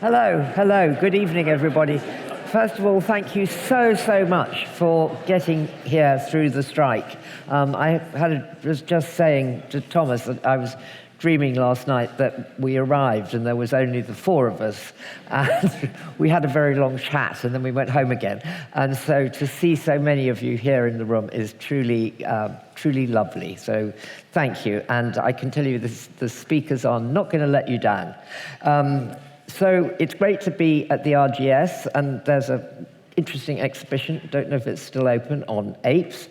Hello. Good evening, everybody. First of all, thank you so much for getting here through the strike. Was just saying to Thomas that I was dreaming last night that we arrived and there was only the four of us. And we had a very long chat and then we went home again. And so to see so many of you here in the room is truly lovely. So thank you. And I can tell you the speakers are not going to let you down. So it's great to be at the RGS, and there's an interesting exhibition, don't know if it's still open, on apes.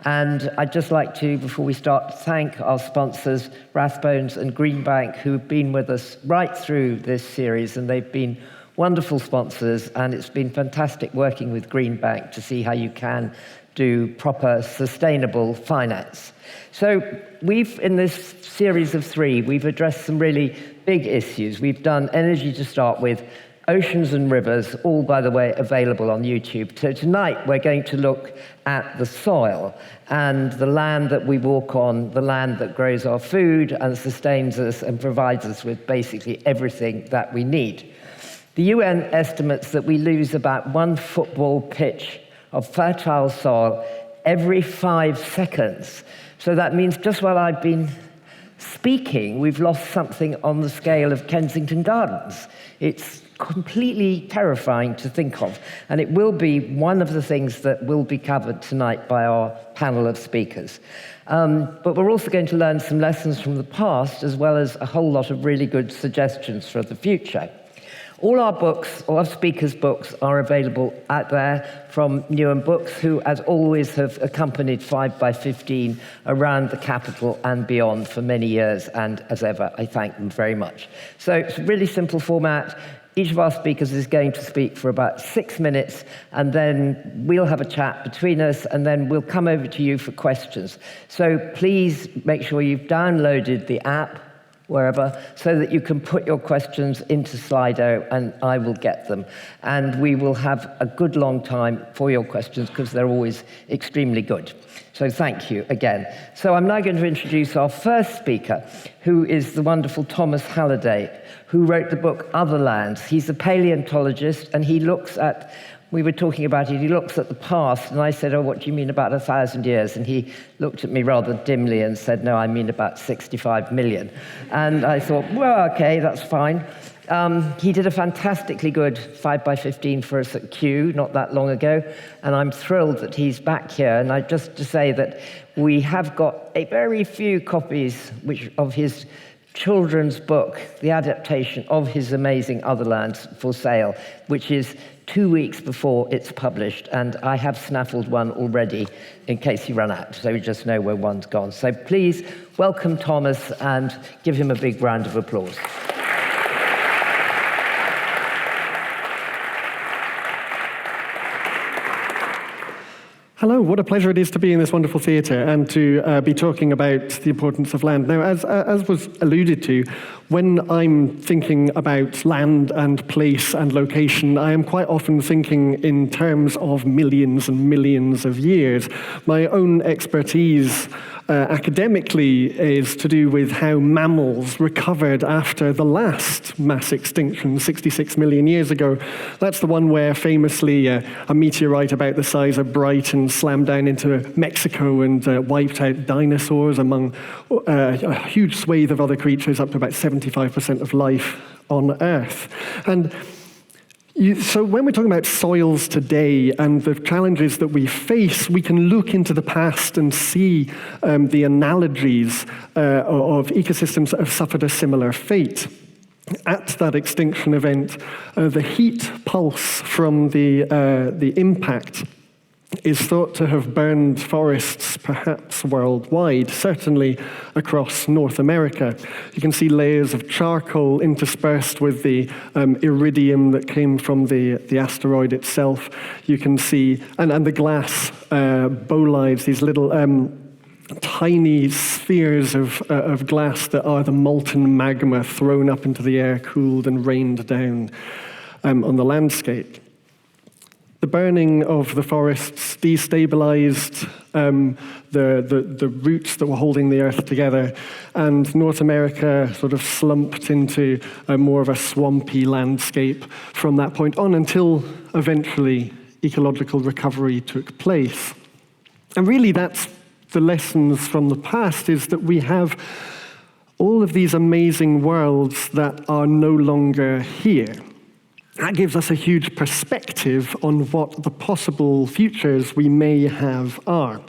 And I'd just like to, before we start, thank our sponsors, Rathbones and Greenbank, who've been with us right through this series, and they've been wonderful sponsors, and it's been fantastic working with Greenbank to see how you can do proper, sustainable finance. So in this series of three, we've addressed some really big issues. We've done energy to start with, oceans and rivers, all, by the way, available on YouTube. So tonight, we're going to look at the soil and the land that we walk on, the land that grows our food and sustains us and provides us with basically everything that we need. The UN estimates that we lose about 1 football pitch of fertile soil every 5 seconds. So that means just while I've been speaking, we've lost something on the scale of Kensington Gardens. It's completely terrifying to think of, and it will be one of the things that will be covered tonight by our panel of speakers. But we're also going to learn some lessons from the past, as well as a whole lot of really good suggestions for the future. All our books, all our speakers' books, are available out there from Newham Books, who, as always, have accompanied 5x15 around the capital and beyond for many years, and as ever, I thank them very much. So it's a really simple format. Each of our speakers is going to speak for about 6 minutes, and then we'll have a chat between us, and then we'll come over to you for questions. So please make sure you've downloaded the app, wherever, so that you can put your questions into Slido and I will get them. And we will have a good long time for your questions because they're always extremely good. So thank you again. So I'm now going to introduce our first speaker, who is the wonderful Thomas Halliday, who wrote the book Other Lands. He's a paleontologist, and he looks at, we were talking about it, he looks at the past, and I said, oh, what do you mean about 1,000 years? And he looked at me rather dimly and said, no, I mean about 65 million. And I thought, well, okay, that's fine. He did a fantastically good 5x15 for us at Kew not that long ago, and I'm thrilled that he's back here. And I just to say that we have got a very few copies of his children's book, the adaptation of his amazing Other Lands, for sale, which is 2 weeks before it's published, and I have snaffled one already in case you run out, so we just know where one's gone. So please welcome Thomas and give him a big round of applause. Hello, what a pleasure it is to be in this wonderful theatre and to be talking about the importance of land. Now, as was alluded to, when I'm thinking about land and place and location, I am quite often thinking in terms of millions and millions of years. My own expertise academically is to do with how mammals recovered after the last mass extinction 66 million years ago. That's the one where famously a meteorite about the size of Brighton slammed down into Mexico and wiped out dinosaurs among a huge swathe of other creatures, up to about 75% of life on Earth. And so when we're talking about soils today and the challenges that we face, we can look into the past and see the analogies of ecosystems that have suffered a similar fate. At that extinction event, the heat pulse from the impact is thought to have burned forests perhaps worldwide, certainly across North America. You can see layers of charcoal interspersed with the iridium that came from the asteroid itself. You can see, and the glass bolides, these little tiny spheres of glass that are the molten magma thrown up into the air, cooled and rained down on the landscape. The burning of the forests destabilized the roots that were holding the earth together, and North America sort of slumped into more of a swampy landscape from that point on until eventually ecological recovery took place. And really that's the lessons from the past, is that we have all of these amazing worlds that are no longer here. That gives us a huge perspective on what the possible futures we may have are.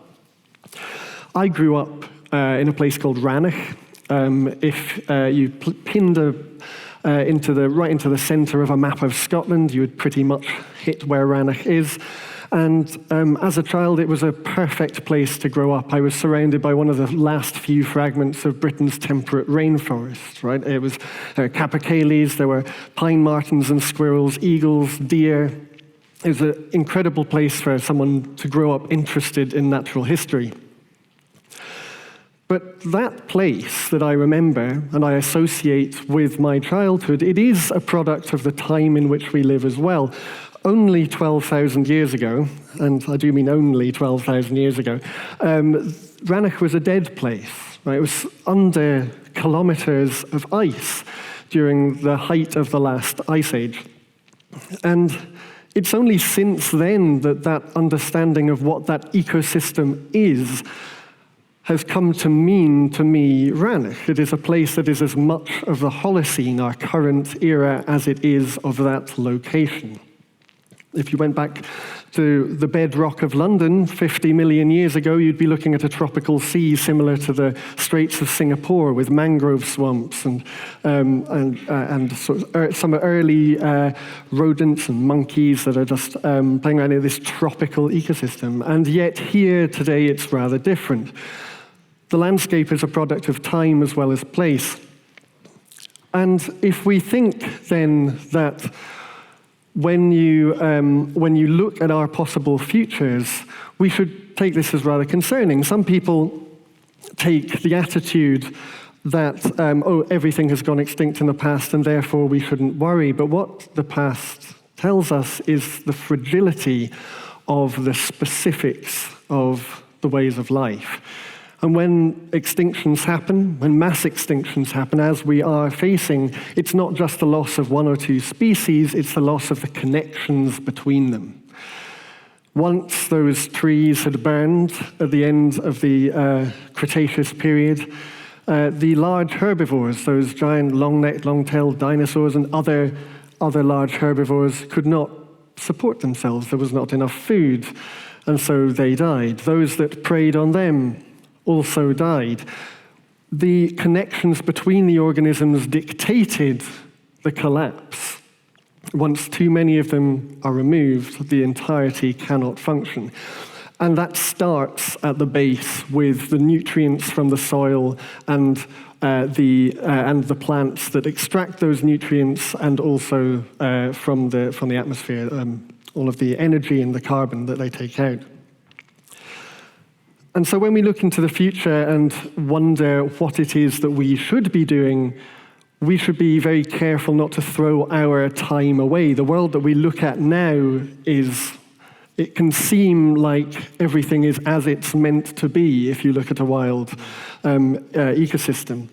I grew up in a place called Rannoch. If you pinned right into the centre of a map of Scotland, you would pretty much hit where Rannoch is. And as a child, it was a perfect place to grow up. I was surrounded by one of the last few fragments of Britain's temperate rainforest, right? It was capercaillies, there were pine martens and squirrels, eagles, deer. It was an incredible place for someone to grow up interested in natural history. But that place that I remember and I associate with my childhood, it is a product of the time in which we live as well. Only 12,000 years ago, and I do mean only 12,000 years ago, Rannoch was a dead place. Right? It was under kilometers of ice during the height of the last ice age. And it's only since then that that understanding of what that ecosystem is has come to mean, to me, Rannoch. It is a place that is as much of the Holocene, our current era, as it is of that location. If you went back to the bedrock of London 50 million years ago, you'd be looking at a tropical sea similar to the Straits of Singapore, with mangrove swamps and sort of some early rodents and monkeys that are just playing around in this tropical ecosystem. And yet here today it's rather different. The landscape is a product of time as well as place. And if we think then that when you look at our possible futures, we should take this as rather concerning. Some people take the attitude that, everything has gone extinct in the past and therefore we shouldn't worry. But what the past tells us is the fragility of the specifics of the ways of life. And when extinctions happen, when mass extinctions happen, as we are facing, it's not just the loss of one or two species, it's the loss of the connections between them. Once those trees had burned at the end of the Cretaceous period, the large herbivores, those giant long-necked, long-tailed dinosaurs and other large herbivores could not support themselves. There was not enough food, and so they died. Those that preyed on them also died. The connections between the organisms dictated the collapse. Once too many of them are removed, the entirety cannot function. And that starts at the base with the nutrients from the soil and the plants that extract those nutrients, and also from the atmosphere, all of the energy and the carbon that they take out. And so when we look into the future and wonder what it is that we should be doing, we should be very careful not to throw our time away. The world that we look at now it can seem like everything is as it's meant to be if you look at a wild ecosystem.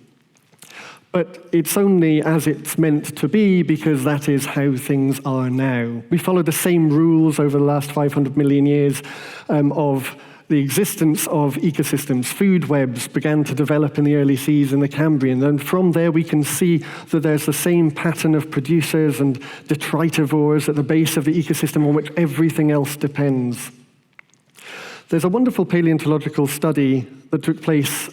But it's only as it's meant to be because that is how things are now. We follow the same rules over the last 500 million years of the existence of ecosystems. Food webs began to develop in the early seas in the Cambrian, and from there we can see that there's the same pattern of producers and detritivores at the base of the ecosystem on which everything else depends. There's a wonderful paleontological study that took place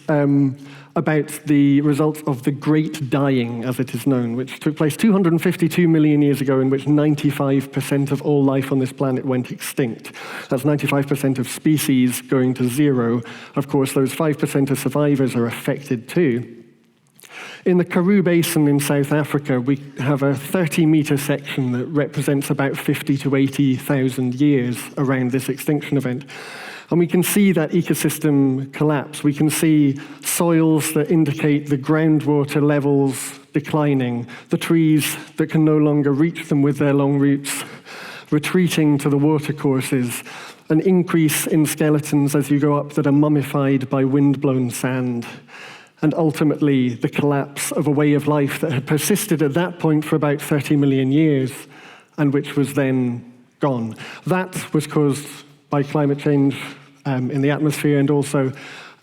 about the results of the Great Dying, as it is known, which took place 252 million years ago, in which 95% of all life on this planet went extinct. That's 95% of species going to zero. Of course, those 5% of survivors are affected too. In the Karoo Basin in South Africa, we have a 30-meter section that represents about 50 to 80,000 years around this extinction event. And we can see that ecosystem collapse. We can see soils that indicate the groundwater levels declining, the trees that can no longer reach them with their long roots retreating to the watercourses, an increase in skeletons as you go up that are mummified by wind-blown sand, and ultimately the collapse of a way of life that had persisted at that point for about 30 million years, and which was then gone. That was caused by climate change in the atmosphere and also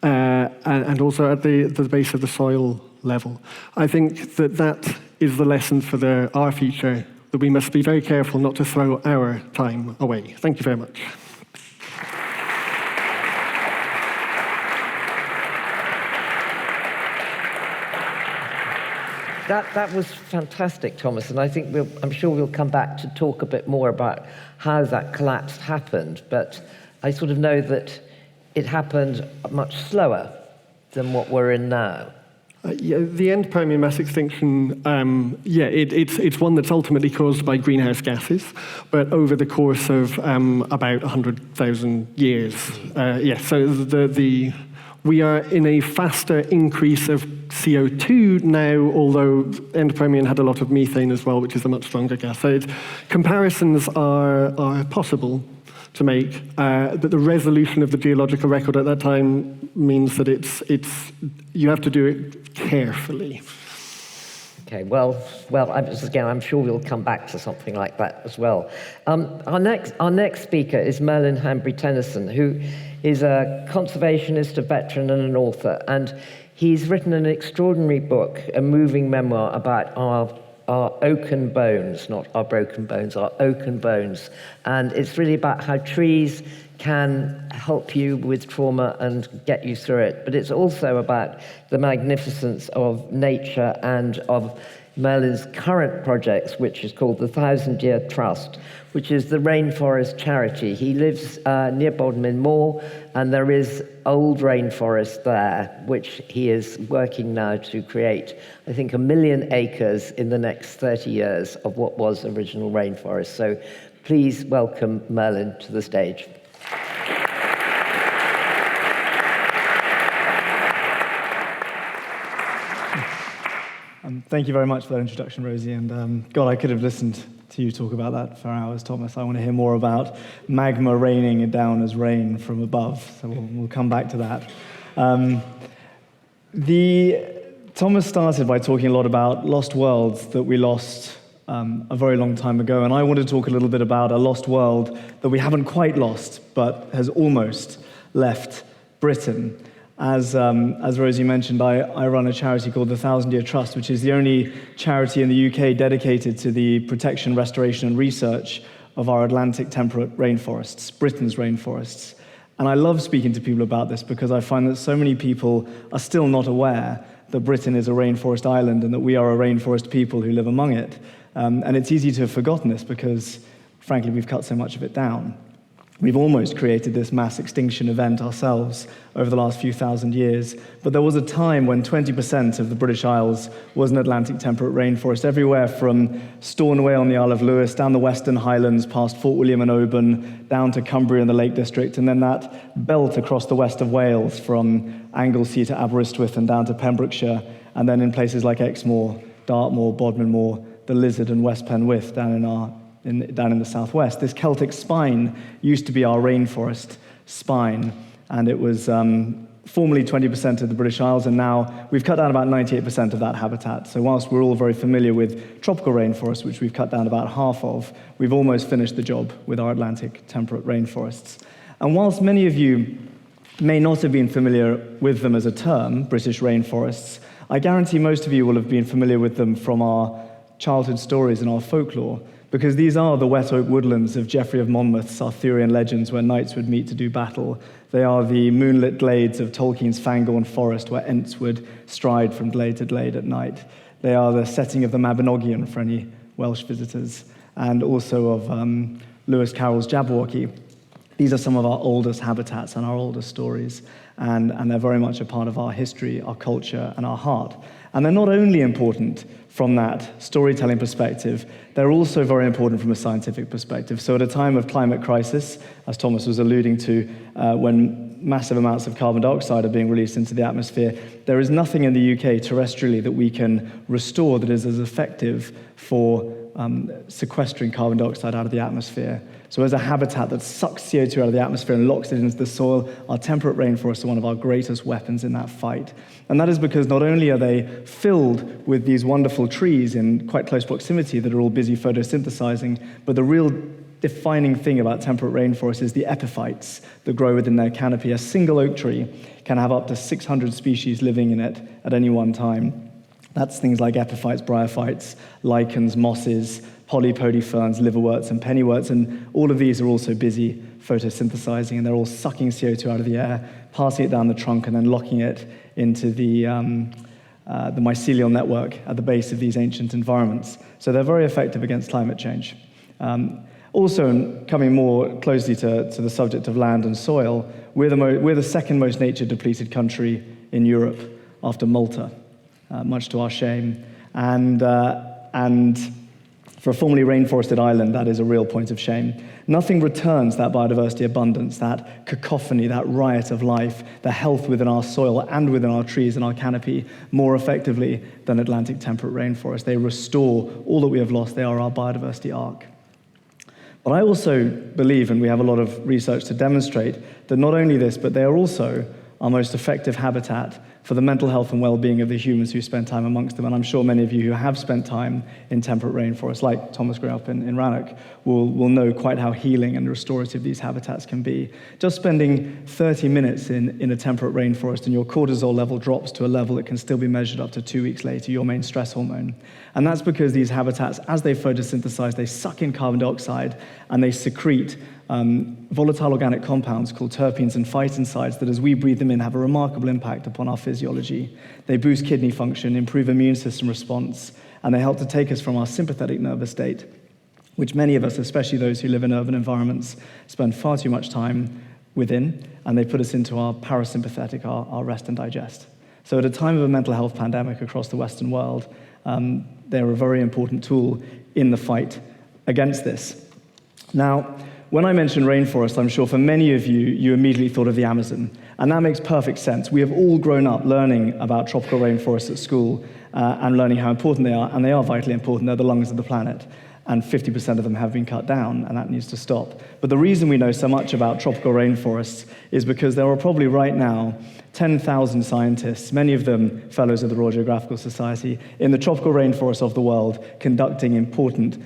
at the base of the soil level. I think that is the lesson for our future, that we must be very careful not to throw our time away. Thank you very much. That was fantastic, Thomas, and I think I'm sure we'll come back to talk a bit more about how that collapse happened, but I sort of know that it happened much slower than what we're in now. The end Permian mass extinction, it's one that's ultimately caused by greenhouse gases, but over the course of about 100,000 years. So we are in a faster increase of CO2 now, although end Permian had a lot of methane as well, which is a much stronger gas. So comparisons are possible to make, but the resolution of the geological record at that time means that you have to do it carefully. Okay, well, I'm sure we'll come back to something like that as well. Our next speaker is Merlin Hanbury-Tenison, who is a conservationist, a veteran, and an author, and he's written an extraordinary book, a moving memoir about our oaken bones, not our broken bones, our oaken bones, and it's really about how trees can help you with trauma and get you through it. But it's also about the magnificence of nature and of Merlin's current projects, which is called the 1,000-Year Trust, which is the rainforest charity. He lives near Bodmin Moor, and there is old rainforest there, which he is working now to create, I think, 1 million acres in the next 30 years of what was original rainforest. So please welcome Merlin to the stage. Thank you very much for that introduction, Rosie. And God, I could have listened to you talk about that for hours, Thomas. I want to hear more about magma raining down as rain from above. So we'll come back to that. Thomas started by talking a lot about lost worlds that we lost a very long time ago. And I want to talk a little bit about a lost world that we haven't quite lost, but has almost left Britain. As Rosie mentioned, I run a charity called the 1,000-Year Trust, which is the only charity in the UK dedicated to the protection, restoration, and research of our Atlantic temperate rainforests, Britain's rainforests. And I love speaking to people about this because I find that so many people are still not aware that Britain is a rainforest island and that we are a rainforest people who live among it. And it's easy to have forgotten this because, frankly, we've cut so much of it down. We've almost created this mass extinction event ourselves over the last few thousand years, but there was a time when 20% of the British Isles was an Atlantic temperate rainforest, everywhere from Stornoway on the Isle of Lewis, down the Western Highlands, past Fort William and Oban, down to Cumbria and the Lake District, and then that belt across the west of Wales from Anglesey to Aberystwyth and down to Pembrokeshire, and then in places like Exmoor, Dartmoor, Bodmin Moor, the Lizard and West Penwith down in the southwest. This Celtic spine used to be our rainforest spine, and it was formerly 20% of the British Isles, and now we've cut down about 98% of that habitat. So whilst we're all very familiar with tropical rainforests, which we've cut down about half of, we've almost finished the job with our Atlantic temperate rainforests. And whilst many of you may not have been familiar with them as a term, British rainforests, I guarantee most of you will have been familiar with them from our childhood stories and our folklore, because these are the wet oak woodlands of Geoffrey of Monmouth's Arthurian legends where knights would meet to do battle. They are the moonlit glades of Tolkien's Fangorn forest where ents would stride from glade to glade at night. They are the setting of the Mabinogion for any Welsh visitors, and also of Lewis Carroll's Jabberwocky. These are some of our oldest habitats and our oldest stories, and they're very much a part of our history, our culture, and our heart. And they're not only important from that storytelling perspective, they're also very important from a scientific perspective. So at a time of climate crisis, as Thomas was alluding to, when massive amounts of carbon dioxide are being released into the atmosphere, there is nothing in the UK terrestrially that we can restore that is as effective for sequestering carbon dioxide out of the atmosphere. So as a habitat that sucks CO2 out of the atmosphere and locks it into the soil, our temperate rainforests are one of our greatest weapons in that fight. And that is because not only are they filled with these wonderful trees in quite close proximity that are all busy photosynthesizing, but the real defining thing about temperate rainforests is the epiphytes that grow within their canopy. A single oak tree can have up to 600 species living in it at any one time. That's things like epiphytes, bryophytes, lichens, mosses, polypody ferns, liverworts, and pennyworts, and all of these are also busy photosynthesizing, and they're all sucking CO2 out of the air, passing it down the trunk, and then locking it into the mycelial network at the base of these ancient environments. So they're very effective against climate change. Also, and coming more closely to the subject of land and soil, we're the second most nature-depleted country in Europe after Malta, much to our shame. And for a formerly rainforested island, that is a real point of shame. Nothing returns that biodiversity abundance, that cacophony, that riot of life, the health within our soil and within our trees and our canopy more effectively than Atlantic temperate rainforests. They restore all that we have lost. They are our biodiversity ark. But I also believe, and we have a lot of research to demonstrate, that not only this, but they are also our most effective habitat for the mental health and well-being of the humans who spend time amongst them. And I'm sure many of you who have spent time in temperate rainforests, like Thomas grew up in Rannoch, will know quite how healing and restorative these habitats can be. Just spending 30 minutes in a temperate rainforest and your cortisol level drops to a level that can still be measured up to 2 weeks later, your main stress hormone. And that's because these habitats, as they photosynthesize, they suck in carbon dioxide and they secrete volatile organic compounds called terpenes and phytoncides that, as we breathe them in, have a remarkable impact upon our physiology. They boost kidney function, improve immune system response, and they help to take us from our sympathetic nervous state, which many of us, especially those who live in urban environments, spend far too much time within, and they put us into our parasympathetic, our rest and digest. So at a time of a mental health pandemic across the Western world, they're a very important tool in the fight against this. Now, when I mention rainforest, I'm sure for many of you, you immediately thought of the Amazon. And that makes perfect sense. We have all grown up learning about tropical rainforests at school and learning how important they are, and they are vitally important. They're the lungs of the planet. And 50% of them have been cut down, and that needs to stop. But the reason we know so much about tropical rainforests is because there are probably right now 10,000 scientists, many of them fellows of the Royal Geographical Society, in the tropical rainforests of the world, conducting important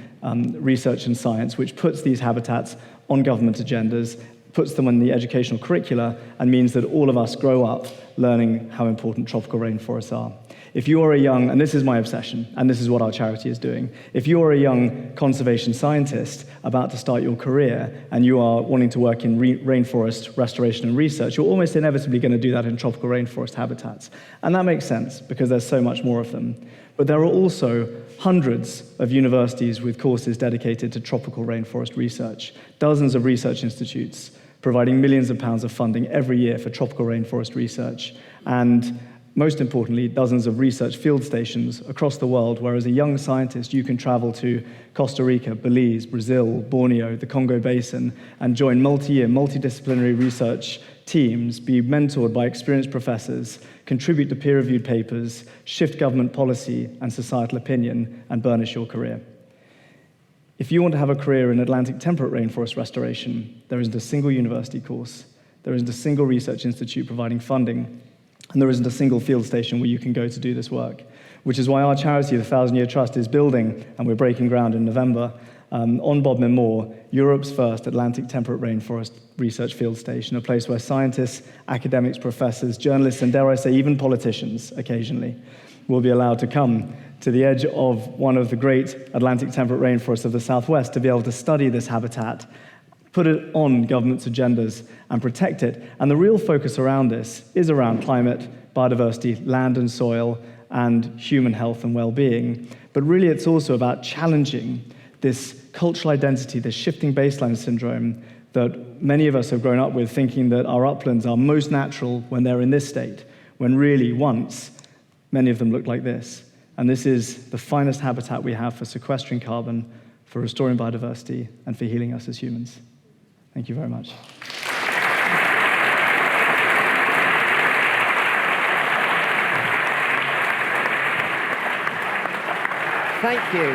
research and science, which puts these habitats on government agendas, puts them in the educational curricula, and means that all of us grow up learning how important tropical rainforests are. If you are a young, and this is my obsession, and this is what our charity is doing, if you are a young conservation scientist about to start your career and you are wanting to work in rainforest restoration and research, you're almost inevitably going to do that in tropical rainforest habitats. And that makes sense because there's so much more of them. But there are also hundreds of universities with courses dedicated to tropical rainforest research, dozens of research institutes providing millions of pounds of funding every year for tropical rainforest research, and most importantly, dozens of research field stations across the world where, as a young scientist, you can travel to Costa Rica, Belize, Brazil, Borneo, the Congo Basin, and join multi-year, multidisciplinary research teams, be mentored by experienced professors, contribute to peer-reviewed papers, shift government policy and societal opinion, and burnish your career. If you want to have a career in Atlantic temperate rainforest restoration, there isn't a single university course, there isn't a single research institute providing funding, and there isn't a single field station where you can go to do this work, which is why our charity, the 1,000 Year Trust, is building, and we're breaking ground in November, on Bodmin Moor, Europe's first Atlantic temperate rainforest research field station, a place where scientists, academics, professors, journalists, and dare I say, even politicians occasionally, will be allowed to come to the edge of one of the great Atlantic temperate rainforests of the Southwest to be able to study this habitat, put it on government's agendas, and protect it. And the real focus around this is around climate, biodiversity, land and soil, and human health and well-being. But really, it's also about challenging this cultural identity, this shifting baseline syndrome that many of us have grown up with, thinking that our uplands are most natural when they're in this state, when really, once, many of them look like this. And this is the finest habitat we have for sequestering carbon, for restoring biodiversity, and for healing us as humans. Thank you very much. Thank you.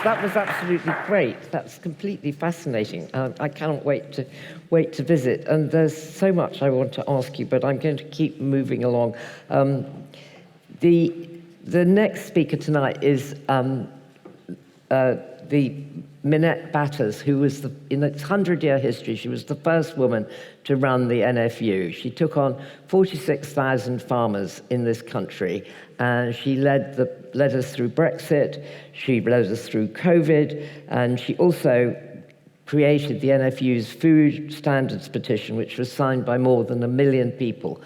That was absolutely great. That's completely fascinating. I cannot wait to visit. And there's so much I want to ask you, but I'm going to keep moving along. The next speaker tonight is the Minette Batters, who was, in its 100-year history, she was the first woman to run the NFU. She took on 46,000 farmers in this country, and she led us through Brexit, she led us through COVID, and she also created the NFU's Food Standards Petition, which was signed by more than 1 million people.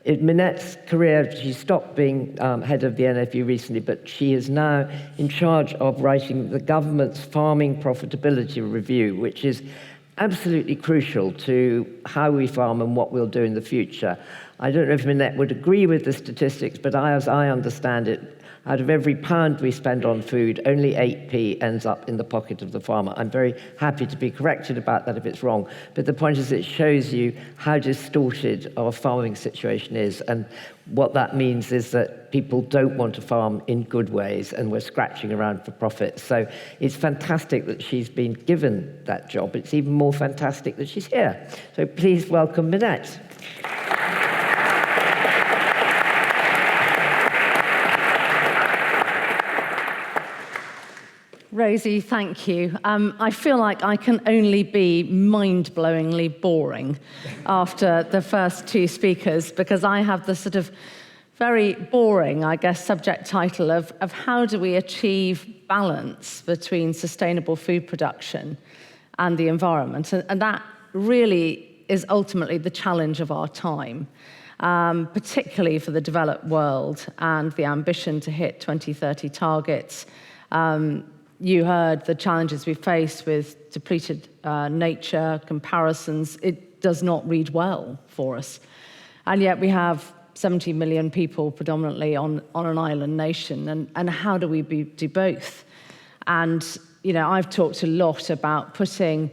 In Minette's career, she stopped being head of the NFU recently, but she is now in charge of writing the government's Farming Profitability Review, which is absolutely crucial to how we farm and what we'll do in the future. I don't know if Minette would agree with the statistics, but as I understand it, out of every pound we spend on food, only 8p ends up in the pocket of the farmer. I'm very happy to be corrected about that if it's wrong, but the point is it shows you how distorted our farming situation is, and what that means is that people don't want to farm in good ways, and we're scratching around for profit. So it's fantastic that she's been given that job. It's even more fantastic that she's here. So please welcome Minette. Rosie, thank you. I feel like I can only be mind-blowingly boring after the first two speakers, because I have the sort of very boring, I guess, subject title of how do we achieve balance between sustainable food production and the environment. And that really is ultimately the challenge of our time, particularly for the developed world and the ambition to hit 2030 targets. You heard the challenges we face with depleted nature, comparisons. It does not read well for us. And yet we have 70 million people predominantly on an island nation. And how do we do both? And, you know, I've talked a lot about putting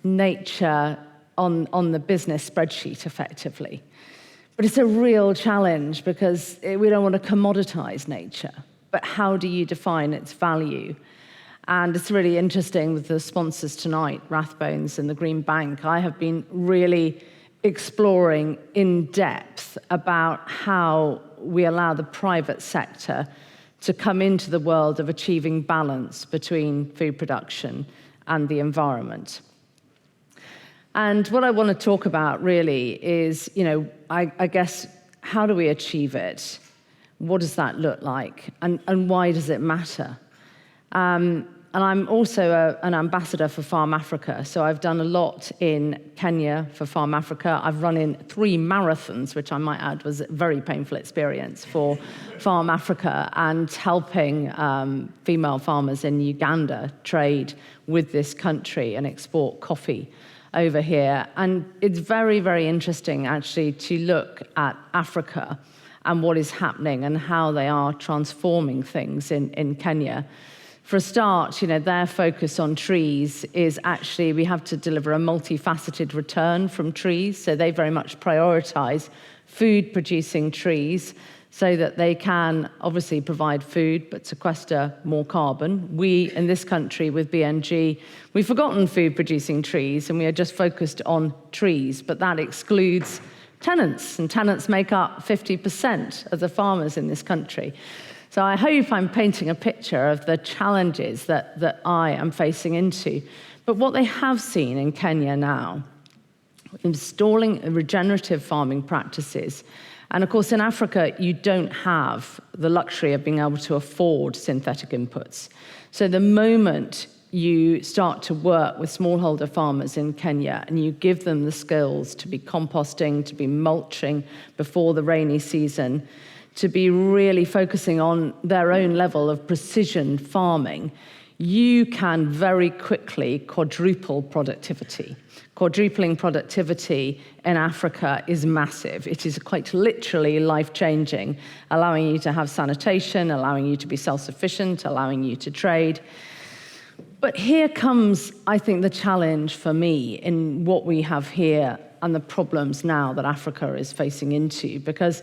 nature on the business spreadsheet effectively. But it's a real challenge because we don't want to commoditize nature. But how do you define its value? And it's really interesting with the sponsors tonight, Rathbones and the Green Bank. I have been really exploring in depth about how we allow the private sector to come into the world of achieving balance between food production and the environment. And what I want to talk about really is, you know, I guess, how do we achieve it? What does that look like? And why does it matter? And I'm also an ambassador for Farm Africa, so I've done a lot in Kenya for Farm Africa. I've run in 3 marathons, which I might add was a very painful experience for Farm Africa, and helping female farmers in Uganda trade with this country and export coffee over here. And it's very, very interesting, actually, to look at Africa and what is happening and how they are transforming things in Kenya. For a start, you know, their focus on trees is actually we have to deliver a multifaceted return from trees. So they very much prioritize food-producing trees so that they can obviously provide food but sequester more carbon. We, in this country with BNG, we've forgotten food-producing trees and we are just focused on trees, but that excludes tenants, and tenants make up 50% of the farmers in this country. So I hope I'm painting a picture of the challenges that I am facing into. But what they have seen in Kenya now, installing regenerative farming practices, and of course in Africa you don't have the luxury of being able to afford synthetic inputs. So the moment you start to work with smallholder farmers in Kenya and you give them the skills to be composting, to be mulching before the rainy season, to be really focusing on their own level of precision farming, you can very quickly quadruple productivity. Quadrupling productivity in Africa is massive. It is quite literally life-changing, allowing you to have sanitation, allowing you to be self-sufficient, allowing you to trade. But here comes, I think, the challenge for me in what we have here and the problems now that Africa is facing into, because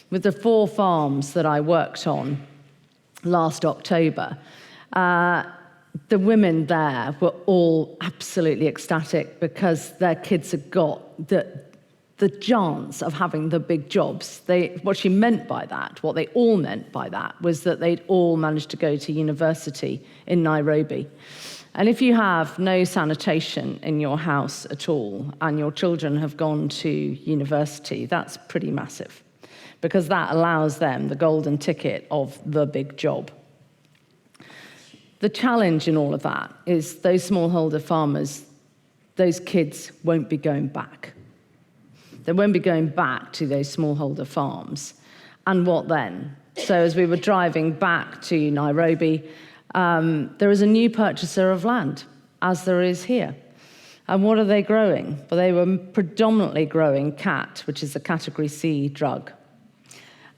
with the 4 farms that I worked on last October, The women there were all absolutely ecstatic because their kids had got the chance of having the big jobs. What she meant by that, what they all meant by that, was that they'd all managed to go to university in Nairobi. And if you have no sanitation in your house at all, and your children have gone to university, that's pretty massive, because that allows them the golden ticket of the big job. The challenge in all of that is those smallholder farmers, those kids won't be going back. They won't be going back to those smallholder farms. And what then? So as we were driving back to Nairobi, there is a new purchaser of land, as there is here. And what are they growing? Well, they were predominantly growing cat, which is a category C drug.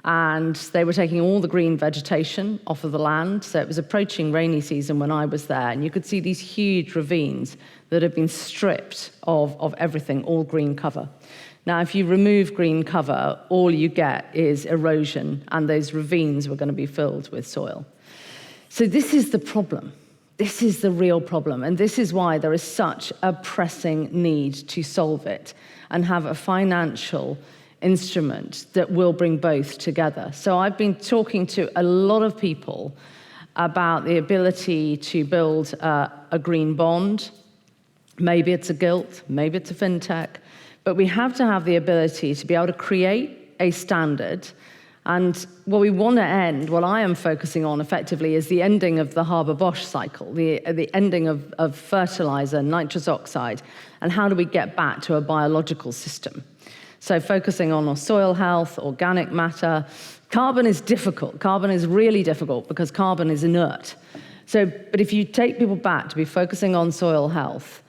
And they were taking all the green vegetation off of the land. So it was approaching rainy season when I was there, and you could see these huge ravines that had been stripped of everything, all green cover. Now, if you remove green cover, all you get is erosion, and those ravines were going to be filled with soil. So this is the problem. This is the real problem, and this is why there is such a pressing need to solve it and have a financial instrument that will bring both together. So I've been talking to a lot of people about the ability to build a green bond. Maybe it's a gilt, maybe it's a fintech, but we have to have the ability to be able to create a standard. And what we want to end, what I am focusing on effectively, is the ending of the Haber-Bosch cycle, the ending of fertilizer, nitrous oxide, and how do we get back to a biological system. So focusing on our soil health, organic matter. Carbon is difficult. Carbon is really difficult because carbon is inert. But if you take people back to be focusing on soil health,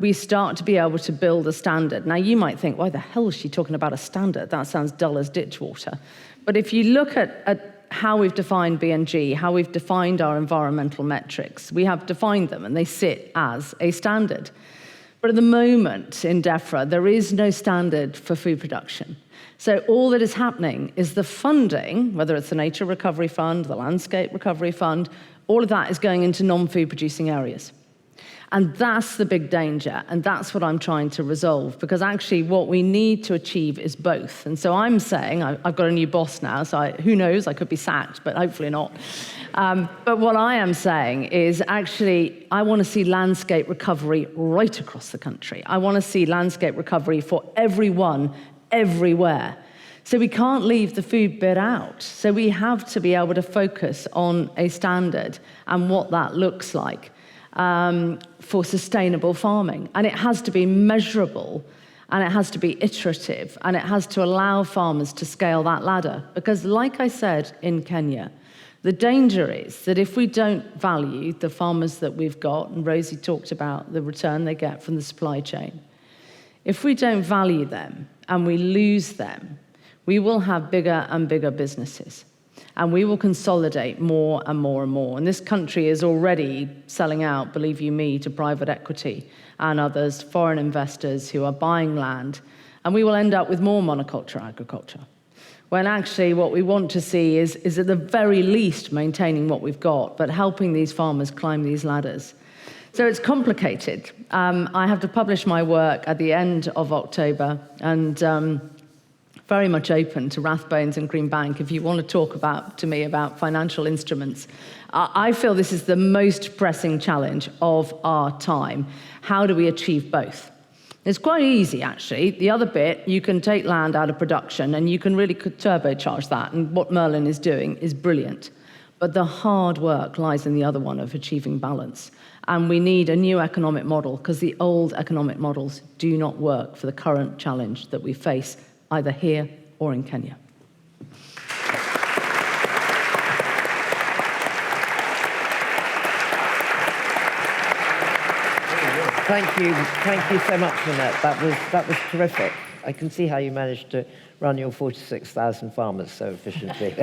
we start to be able to build a standard. Now, you might think, why the hell is she talking about a standard? That sounds dull as ditch water. But if you look at how we've defined B&G, how we've defined our environmental metrics, we have defined them, and they sit as a standard. But at the moment in DEFRA, there is no standard for food production. So all that is happening is the funding, whether it's the Nature Recovery Fund, the Landscape Recovery Fund, all of that is going into non-food producing areas. And that's the big danger, and that's what I'm trying to resolve, because actually what we need to achieve is both. And so I'm saying, I've got a new boss now, so who knows, I could be sacked, but hopefully not. But what I am saying is actually, I want to see landscape recovery right across the country. I want to see landscape recovery for everyone, everywhere. So we can't leave the food bit out. So we have to be able to focus on a standard and what that looks like. For sustainable farming. And it has to be measurable, and it has to be iterative, and it has to allow farmers to scale that ladder. Because like I said in Kenya, the danger is that if we don't value the farmers that we've got, and Rosie talked about the return they get from the supply chain, if we don't value them and we lose them, we will have bigger and bigger businesses. And we will consolidate more and more and more. And this country is already selling out, believe you me, to private equity and others, foreign investors who are buying land. And we will end up with more monoculture agriculture. When actually what we want to see is at the very least maintaining what we've got, but helping these farmers climb these ladders. So it's complicated. I have to publish my work at the end of October, and very much open to Rathbones and Green Bank if you want to talk to me about financial instruments. I feel this is the most pressing challenge of our time. How do we achieve both? It's quite easy, actually. The other bit, you can take land out of production and you can really turbocharge that, and what Merlin is doing is brilliant. But the hard work lies in the other one of achieving balance. And we need a new economic model, because the old economic models do not work for the current challenge that we face, either here or in Kenya. Thank you so much, Minette. That was terrific. I can see how you managed to run your 46,000 farmers so efficiently.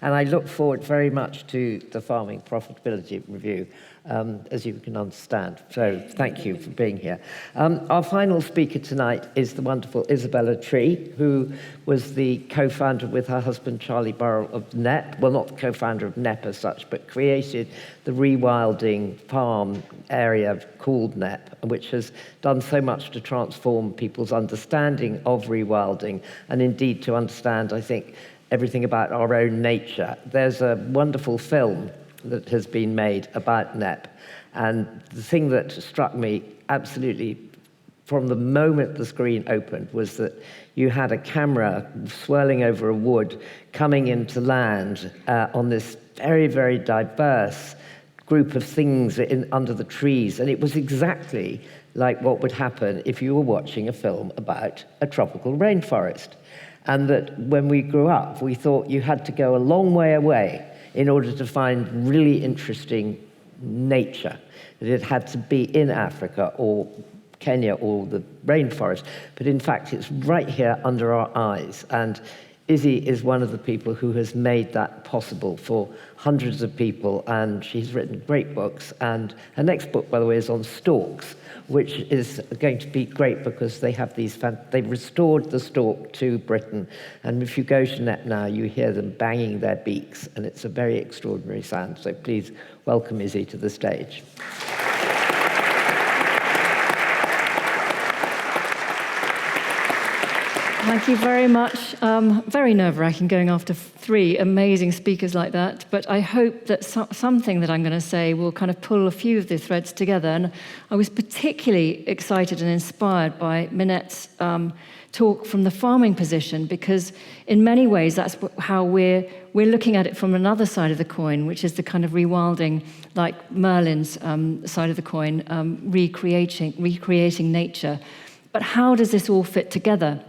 And I look forward very much to the farming profitability review, as you can understand. So thank you for being here. Our final speaker tonight is the wonderful Isabella Tree, who was the co-founder with her husband Charlie Burrell of NEP, well, not the co-founder of NEP as such, but created the rewilding farm area called NEP, which has done so much to transform people's understanding of rewilding, and indeed to understand, I think, everything about our own nature. There's a wonderful film that has been made about NEP, and the thing that struck me absolutely from the moment the screen opened was that you had a camera swirling over a wood coming into land on this very, very diverse group of things under the trees, and it was exactly like what would happen if you were watching a film about a tropical rainforest. And that when we grew up, we thought you had to go a long way away in order to find really interesting nature, that it had to be in Africa or Kenya or the rainforest, but in fact it's right here under our eyes. And Izzy is one of the people who has made that possible for hundreds of people, and she's written great books, and her next book, by the way, is on storks, which is going to be great because they have they've restored the stork to Britain, and if you go to Net now, you hear them banging their beaks, and it's a very extraordinary sound. So please welcome Izzy to the stage. Thank you very much. Very nerve-wracking going after three amazing speakers like that, but I hope that something that I'm going to say will kind of pull a few of the threads together. And I was particularly excited and inspired by Minette's talk from the farming position, because in many ways that's how we're looking at it from another side of the coin, which is the kind of rewilding, like Merlin's side of the coin, recreating nature. But how does this all fit together?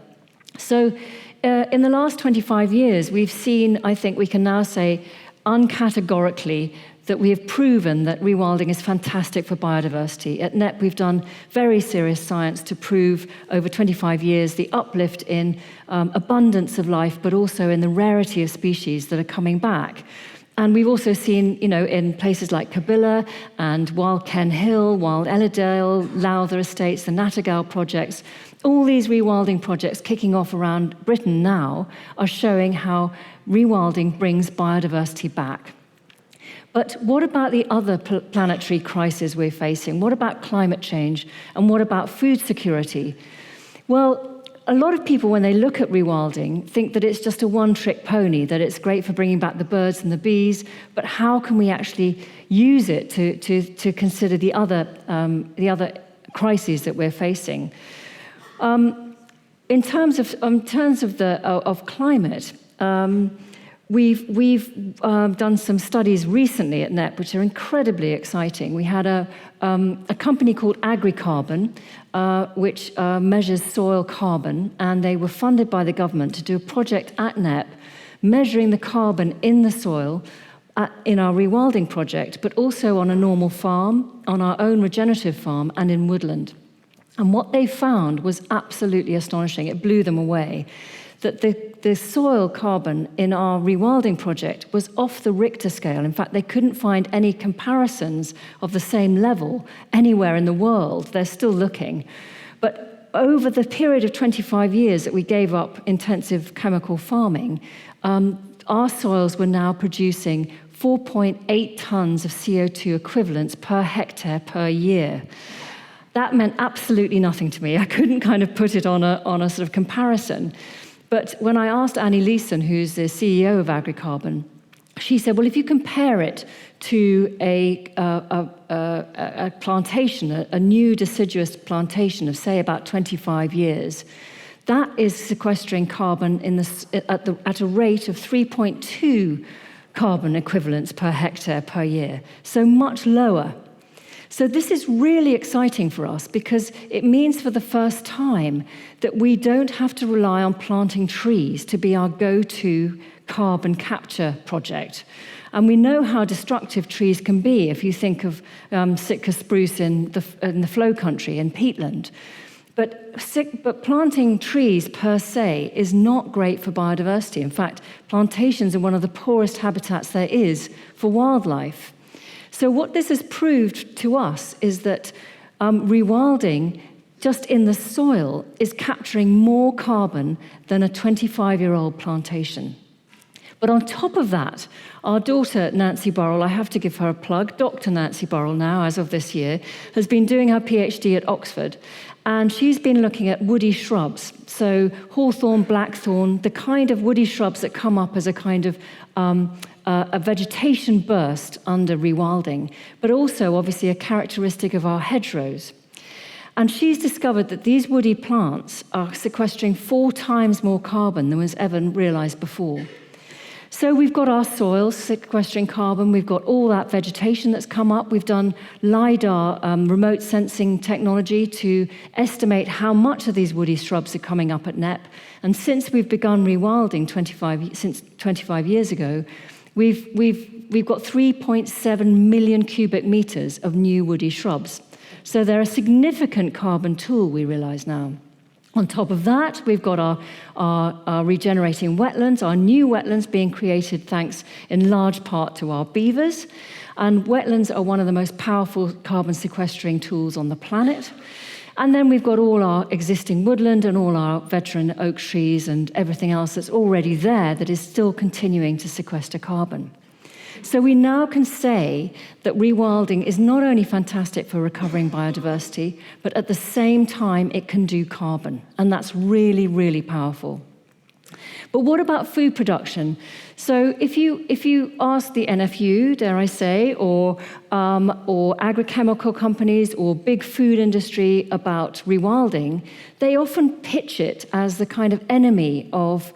So in the last 25 years, we've seen, I think we can now say uncategorically, that we have proven that rewilding is fantastic for biodiversity. At NEP, we've done very serious science to prove over 25 years the uplift in abundance of life, but also in the rarity of species that are coming back. And we've also seen, in places like Kabila and Wild Ken Hill, Wild Ellerdale, Lowther Estates, the Nattergal projects, all these rewilding projects kicking off around Britain now are showing how rewilding brings biodiversity back. But what about the other planetary crises we're facing? What about climate change? And what about food security? Well, a lot of people, when they look at rewilding, think that it's just a one-trick pony, that it's great for bringing back the birds and the bees, but how can we actually use it to consider the other crises that we're facing? In terms of climate, we've done some studies recently at NEP which are incredibly exciting. We had a company called Agricarbon, which measures soil carbon, and they were funded by the government to do a project at NEP measuring the carbon in the soil in our rewilding project, but also on a normal farm, on our own regenerative farm, and in woodland. And what they found was absolutely astonishing. It blew them away, that the soil carbon in our rewilding project was off the Richter scale. In fact, they couldn't find any comparisons of the same level anywhere in the world. They're still looking. But over the period of 25 years that we gave up intensive chemical farming, our soils were now producing 4.8 tons of CO2 equivalents per hectare per year. That meant absolutely nothing to me. I couldn't kind of put it on a sort of comparison. But when I asked Annie Leeson, who's the CEO of Agricarbon, she said, well, if you compare it to a plantation, a new deciduous plantation of, say, about 25 years, that is sequestering carbon at a rate of 3.2 carbon equivalents per hectare per year, so much lower. So this is really exciting for us because it means for the first time that we don't have to rely on planting trees to be our go-to carbon capture project. And we know how destructive trees can be if you think of Sitka spruce in the flow country in peatland. But planting trees per se is not great for biodiversity. In fact, plantations are one of the poorest habitats there is for wildlife. So what this has proved to us is that rewilding just in the soil is capturing more carbon than a 25-year-old plantation. But on top of that, our daughter, Nancy Burrell, I have to give her a plug, Dr. Nancy Burrell now, as of this year, has been doing her PhD at Oxford. And she's been looking at woody shrubs, so hawthorn, blackthorn, the kind of woody shrubs that come up as a kind of a vegetation burst under rewilding, but also obviously a characteristic of our hedgerows. And she's discovered that these woody plants are sequestering 4 times more carbon than was ever realized before. So we've got our soils sequestering carbon, we've got all that vegetation that's come up, we've done LiDAR, remote sensing technology to estimate how much of these woody shrubs are coming up at NEP. And since we've begun rewilding 25 years ago, we've got 3.7 million cubic meters of new woody shrubs. So they're a significant carbon tool, we realize now. On top of that, we've got our regenerating wetlands, our new wetlands being created thanks in large part to our beavers. And wetlands are one of the most powerful carbon sequestering tools on the planet. And then we've got all our existing woodland and all our veteran oak trees and everything else that's already there that is still continuing to sequester carbon. So we now can say that rewilding is not only fantastic for recovering biodiversity, but at the same time it can do carbon, and that's really, really powerful. But what about food production? So if you ask the NFU, dare I say, or agrochemical companies or big food industry about rewilding, they often pitch it as the kind of enemy of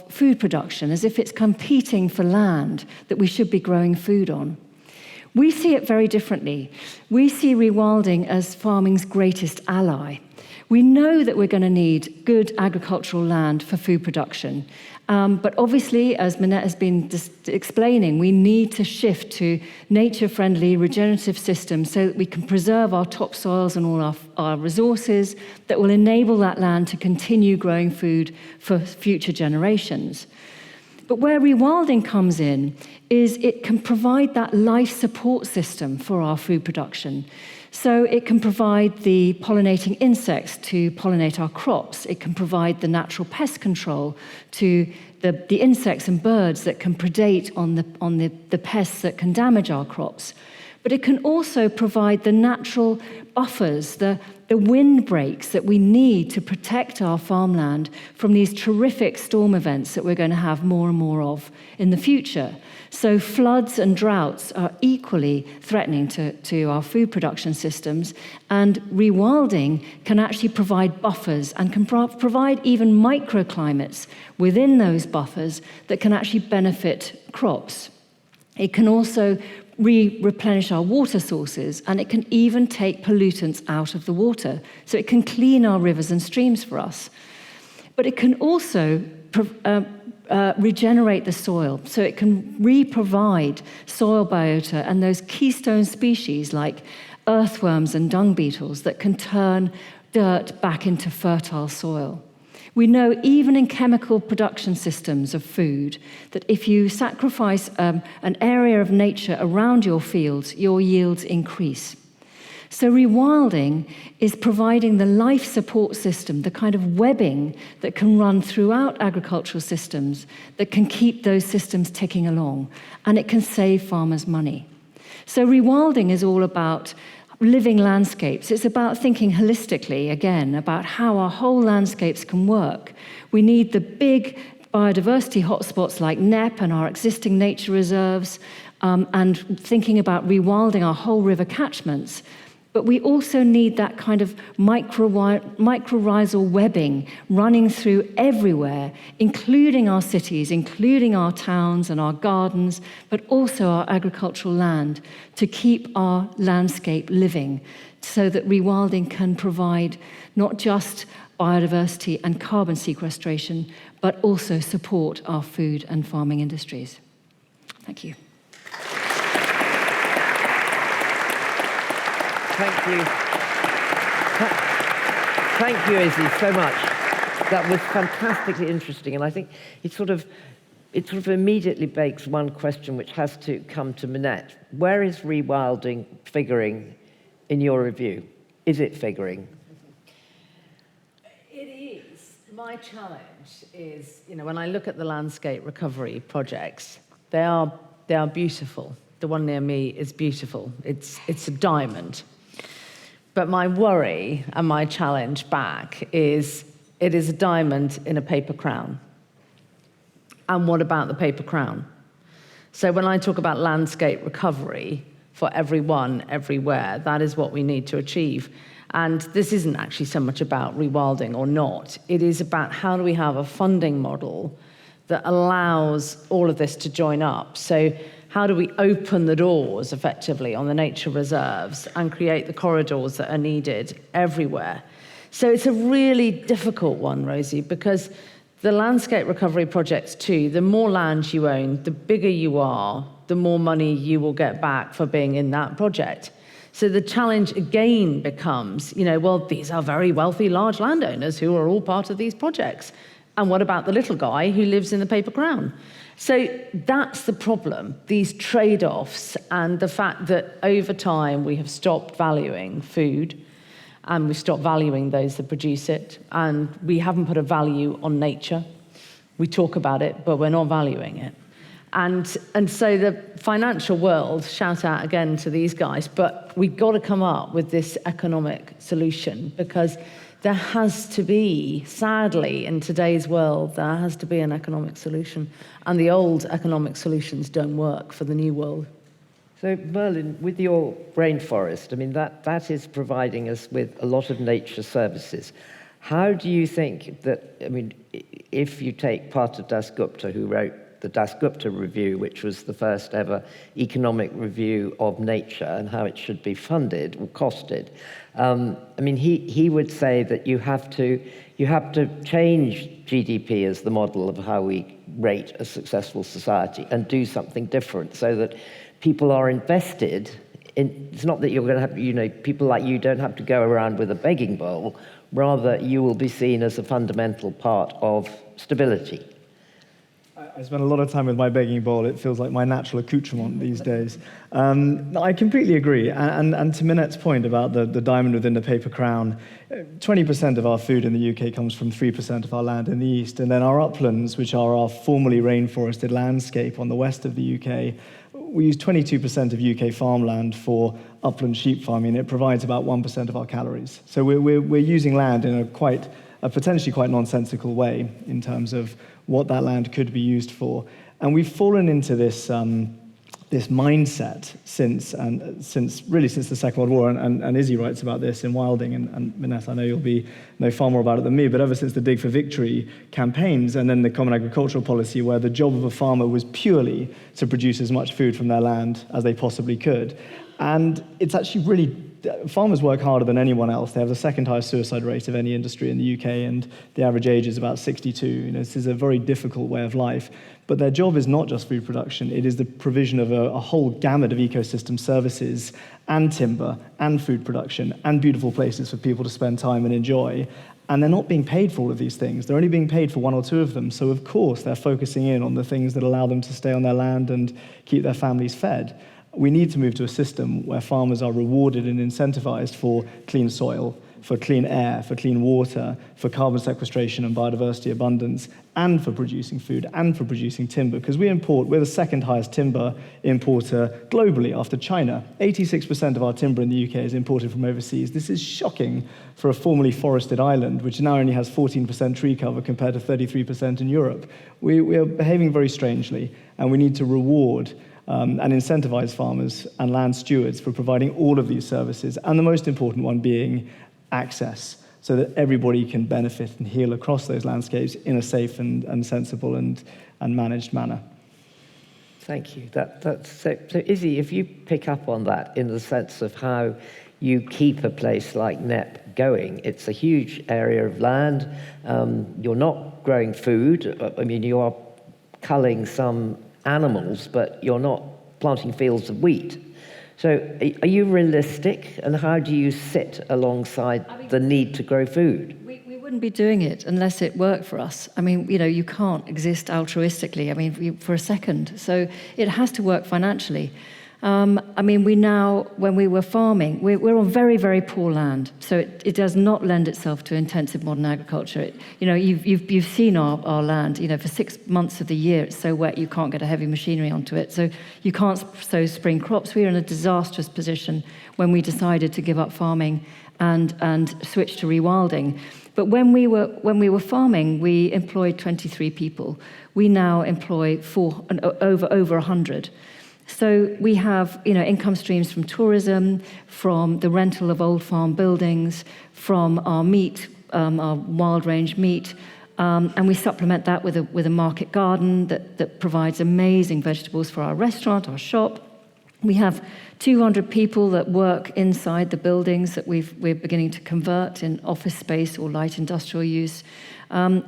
food production, as if it's competing for land that we should be growing food on. We see it very differently. We see rewilding as farming's greatest ally. We know that we're going to need good agricultural land for food production. But obviously, as Minette has been explaining, we need to shift to nature-friendly regenerative systems so that we can preserve our topsoils and all our resources that will enable that land to continue growing food for future generations. But where rewilding comes in is it can provide that life support system for our food production. So it can provide the pollinating insects to pollinate our crops. It can provide the natural pest control to the insects and birds that can predate on the pests that can damage our crops. But it can also provide the natural buffers, the windbreaks that we need to protect our farmland from these terrific storm events that we're going to have more and more of in the future. So floods and droughts are equally threatening to our food production systems, and rewilding can actually provide buffers and can provide even microclimates within those buffers that can actually benefit crops. It can also replenish our water sources, and it can even take pollutants out of the water. So it can clean our rivers and streams for us. But it can also regenerate the soil, so it can re-provide soil biota and those keystone species like earthworms and dung beetles that can turn dirt back into fertile soil. We know even in chemical production systems of food that if you sacrifice an area of nature around your fields, your yields increase. So rewilding is providing the life support system, the kind of webbing that can run throughout agricultural systems that can keep those systems ticking along, and it can save farmers money. So rewilding is all about living landscapes. It's about thinking holistically, again, about how our whole landscapes can work. We need the big biodiversity hotspots like NEP and our existing nature reserves, and thinking about rewilding our whole river catchments. But we also need that kind of mycorrhizal webbing running through everywhere, including our cities, including our towns and our gardens, but also our agricultural land, to keep our landscape living, so that rewilding can provide not just biodiversity and carbon sequestration, but also support our food and farming industries. Thank you. Thank you. Thank you, Izzy, so much. That was fantastically interesting, and I think it sort of immediately begs one question which has to come to Minette. Where is rewilding figuring in your review? Is it figuring? It is. My challenge is, when I look at the landscape recovery projects, they are beautiful. The one near me is beautiful. It's a diamond. But my worry and my challenge back is it is a diamond in a paper crown. And what about the paper crown? So when I talk about landscape recovery for everyone, everywhere, that is what we need to achieve. And this isn't actually so much about rewilding or not. It is about how do we have a funding model that allows all of this to join up. So how do we open the doors effectively on the nature reserves and create the corridors that are needed everywhere? So it's a really difficult one, Rosie, because the landscape recovery projects too, the more land you own, the bigger you are, the more money you will get back for being in that project. So the challenge again becomes, these are very wealthy, large landowners who are all part of these projects. And what about the little guy who lives in the paper crown? So that's the problem, these trade-offs and the fact that over time we have stopped valuing food and we've stopped valuing those that produce it, and we haven't put a value on nature. We talk about it, but we're not valuing it. And so the financial world, shout out again to these guys, but we've got to come up with this economic solution because there has to be, sadly, in today's world, there has to be an economic solution. And the old economic solutions don't work for the new world. So Merlin, with your rainforest, that is providing us with a lot of nature services. How do you think that, if you take Partha Dasgupta, who wrote the Dasgupta Review, which was the first ever economic review of nature and how it should be funded or costed, he would say that you have to change GDP as the model of how we rate a successful society and do something different so that people are invested in. It's not that you're going to have, people like you don't have to go around with a begging bowl. Rather, you will be seen as a fundamental part of stability. I spend a lot of time with my begging bowl. It feels like my natural accoutrement these days. I completely agree. And to Minette's point about the diamond within the paper crown, 20% of our food in the UK comes from 3% of our land in the east. And then our uplands, which are our formerly rainforested landscape on the west of the UK, we use 22% of UK farmland for upland sheep farming. It provides about 1% of our calories. So we're using land in a potentially quite nonsensical way in terms of what that land could be used for. And we've fallen into this mindset since the Second World War, and Izzy writes about this in Wilding, and Ness, I know you'll know far more about it than me, but ever since the Dig for Victory campaigns and then the Common Agricultural Policy, where the job of a farmer was purely to produce as much food from their land as they possibly could. And it's actually farmers work harder than anyone else. They have the second highest suicide rate of any industry in the UK, and the average age is about 62. This is a very difficult way of life. But their job is not just food production. It is the provision of a whole gamut of ecosystem services and timber and food production and beautiful places for people to spend time and enjoy. And they're not being paid for all of these things. They're only being paid for one or two of them. So of course, they're focusing in on the things that allow them to stay on their land and keep their families fed. We need to move to a system where farmers are rewarded and incentivized for clean soil, for clean air, for clean water, for carbon sequestration and biodiversity abundance, and for producing food, and for producing timber. Because we're the second highest timber importer globally after China. 86% of our timber in the UK is imported from overseas. This is shocking for a formerly forested island, which now only has 14% tree cover compared to 33% in Europe. We are behaving very strangely, and we need to reward and incentivize farmers and land stewards for providing all of these services, and the most important one being access, so that everybody can benefit and heal across those landscapes in a safe and sensible and managed manner. Thank you. So Izzy, if you pick up on that in the sense of how you keep a place like Knepp going, it's a huge area of land. You're not growing food. You are culling some animals, but you're not planting fields of wheat. So are you realistic, and how do you sit alongside the need to grow food? We wouldn't be doing it unless it worked for us. I mean, you can't exist altruistically, for a second. So it has to work financially. We now, when we were farming, we're on very, very poor land, so it does not lend itself to intensive modern agriculture. You've seen our land. For 6 months of the year, it's so wet you can't get a heavy machinery onto it, so you can't sow spring crops. We were in a disastrous position when we decided to give up farming and switch to rewilding. But when we were farming, we employed 23 people. We now employ over 100. So we have, income streams from tourism, from the rental of old farm buildings, from our meat, our wild range meat, and we supplement that with a market garden that provides amazing vegetables for our restaurant, our shop. We have 200 people that work inside the buildings that we're beginning to convert in office space or light industrial use.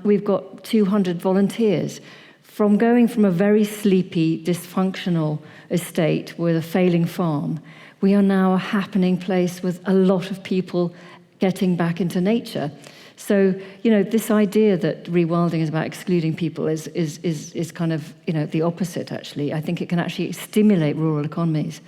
We've got 200 volunteers. From going from a very sleepy, dysfunctional estate with a failing farm, we are now a happening place with a lot of people getting back into nature. So, this idea that rewilding is about excluding people is kind of, the opposite, actually. I think it can actually stimulate rural economies.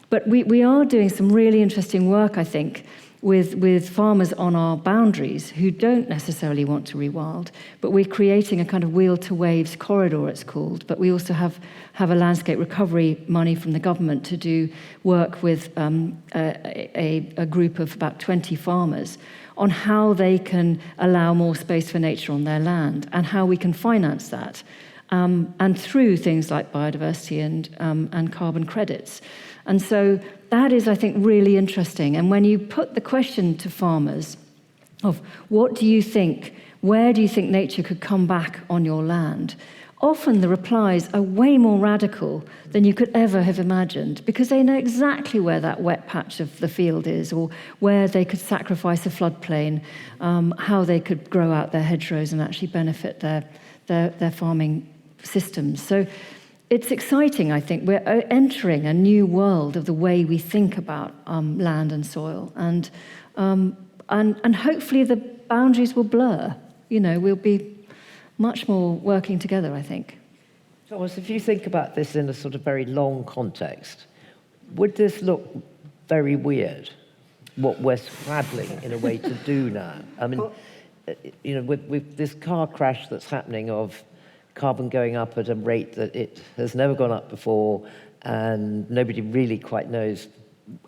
But we are doing some really interesting work, I think, with farmers on our boundaries who don't necessarily want to rewild, but we're creating a kind of wheel to waves corridor, it's called. But we also have a landscape recovery money from the government to do work with a group of about 20 farmers on how they can allow more space for nature on their land and how we can finance that, and through things like biodiversity and carbon credits. And so that is, I think, really interesting. And when you put the question to farmers of what do you think, where do you think nature could come back on your land, often the replies are way more radical than you could ever have imagined, because they know exactly where that wet patch of the field is, or where they could sacrifice a floodplain, how they could grow out their hedgerows and actually benefit their farming systems. So it's exciting, I think. We're entering a new world of the way we think about land and soil, and hopefully the boundaries will blur. We'll be much more working together, I think. Thomas, if you think about this in a sort of very long context, would this look very weird, what we're straddling in a way to do now? I mean, with this car crash that's happening of carbon going up at a rate that it has never gone up before, and nobody really quite knows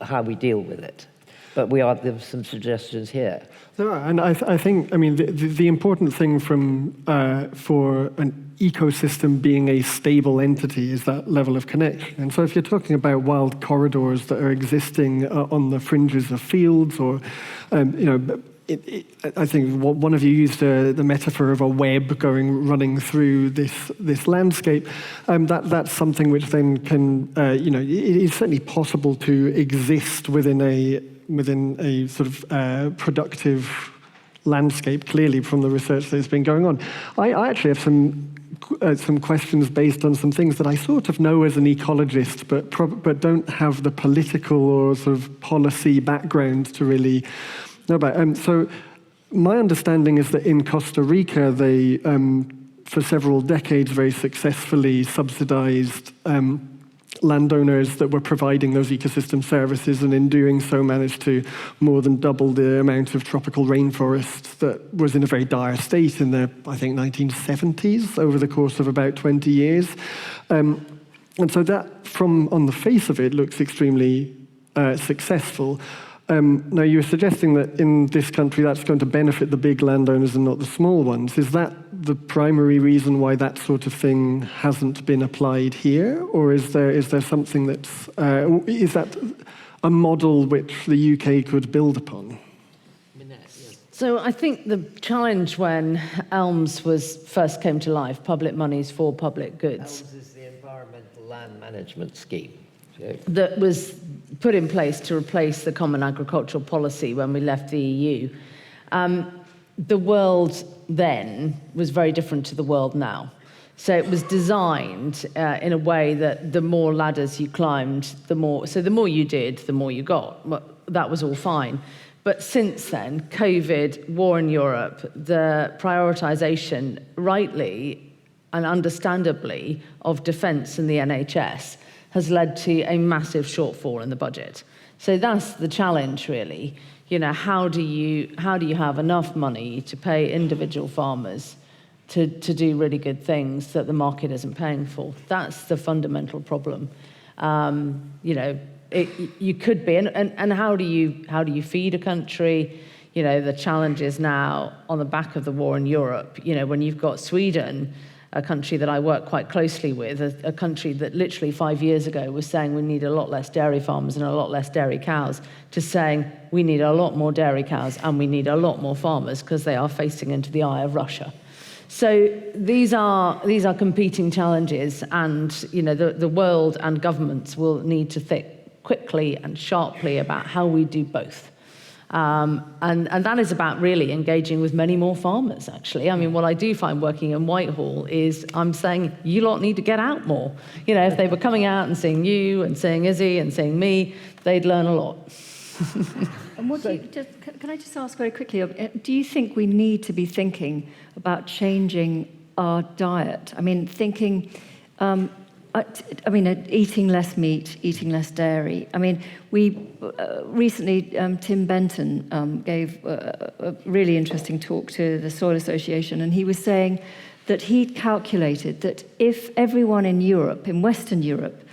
how we deal with it. But there's some suggestions here. There are, and I think, the important thing for an ecosystem being a stable entity is that level of connection. And so if you're talking about wild corridors that are existing on the fringes of fields, or, I think one of you used the metaphor of a web running through this landscape. That's something which then can, it is certainly possible to exist within a sort of productive landscape, clearly from the research that's been going on. I actually have some questions based on some things that I sort of know as an ecologist, but don't have the political or sort of policy background to really know about. So my understanding is that in Costa Rica, they, for several decades, very successfully subsidized landowners that were providing those ecosystem services, and in doing so managed to more than double the amount of tropical rainforest that was in a very dire state in the, I think, 1970s, over the course of about 20 years. And so that, on the face of it, looks extremely successful. Now, you were suggesting that in this country that's going to benefit the big landowners and not the small ones. Is that the primary reason why that sort of thing hasn't been applied here? Or is there something that's, is that a model which the UK could build upon? Minette, yes. So I think the challenge when ELMS first came to life, public monies for public goods. ELMS is the Environmental Land Management Scheme. That was put in place to replace the Common Agricultural Policy when we left the EU. The world then was very different to the world now. So it was designed in a way that the more ladders you climbed, the more you did, the more you got. Well, that was all fine. But since then, COVID, war in Europe, the prioritization, rightly and understandably, of defence and the NHS has led to a massive shortfall in the budget. So that's the challenge, really. How do you have enough money to pay individual farmers to do really good things that the market isn't paying for? That's the fundamental problem. You could be, and how do you feed a country? The challenge is now on the back of the war in Europe. When you've got Sweden, a country that I work quite closely with, a country that literally 5 years ago was saying we need a lot less dairy farmers and a lot less dairy cows, to saying we need a lot more dairy cows and we need a lot more farmers because they are facing into the eye of Russia. So these are competing challenges, and the world and governments will need to think quickly and sharply about how we do both. And that is about really engaging with many more farmers, actually. I mean, what I do find working in Whitehall is I'm saying, you lot need to get out more. If they were coming out and seeing you and seeing Izzy and seeing me, they'd learn a lot. And can I just ask very quickly, do you think we need to be thinking about changing our diet? I mean, eating less meat, eating less dairy. I mean, we recently, Tim Benton gave a really interesting talk to the Soil Association, and he was saying that he'd calculated that if everyone in Europe, in Western Europe,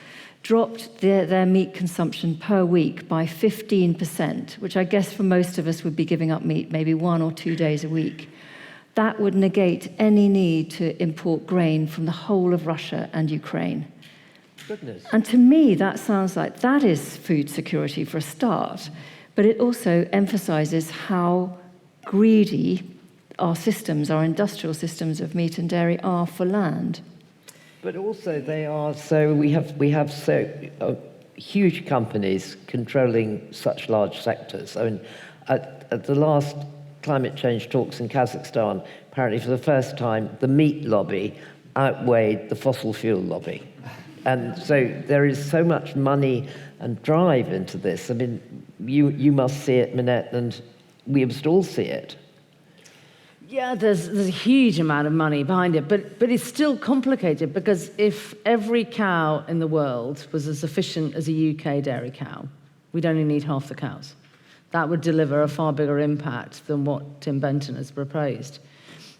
dropped their meat consumption per week by 15%, which I guess for most of us would be giving up meat maybe 1 or 2 days a week, that would negate any need to import grain from the whole of Russia and Ukraine. Goodness. And to me, that sounds like that is food security for a start, but it also emphasizes how greedy our systems, our industrial systems of meat and dairy are for land. But also they are, so we have so huge companies controlling such large sectors. I mean, at the last climate change talks in Kazakhstan, apparently for the first time, the meat lobby outweighed the fossil fuel lobby. And so there is so much money and drive into this. I mean, you must see it, Minette, and we must all see it. Yeah, there's a huge amount of money behind it, but it's still complicated, because if every cow in the world was as efficient as a UK dairy cow, we'd only need half the cows. That would deliver a far bigger impact than what Tim Benton has proposed.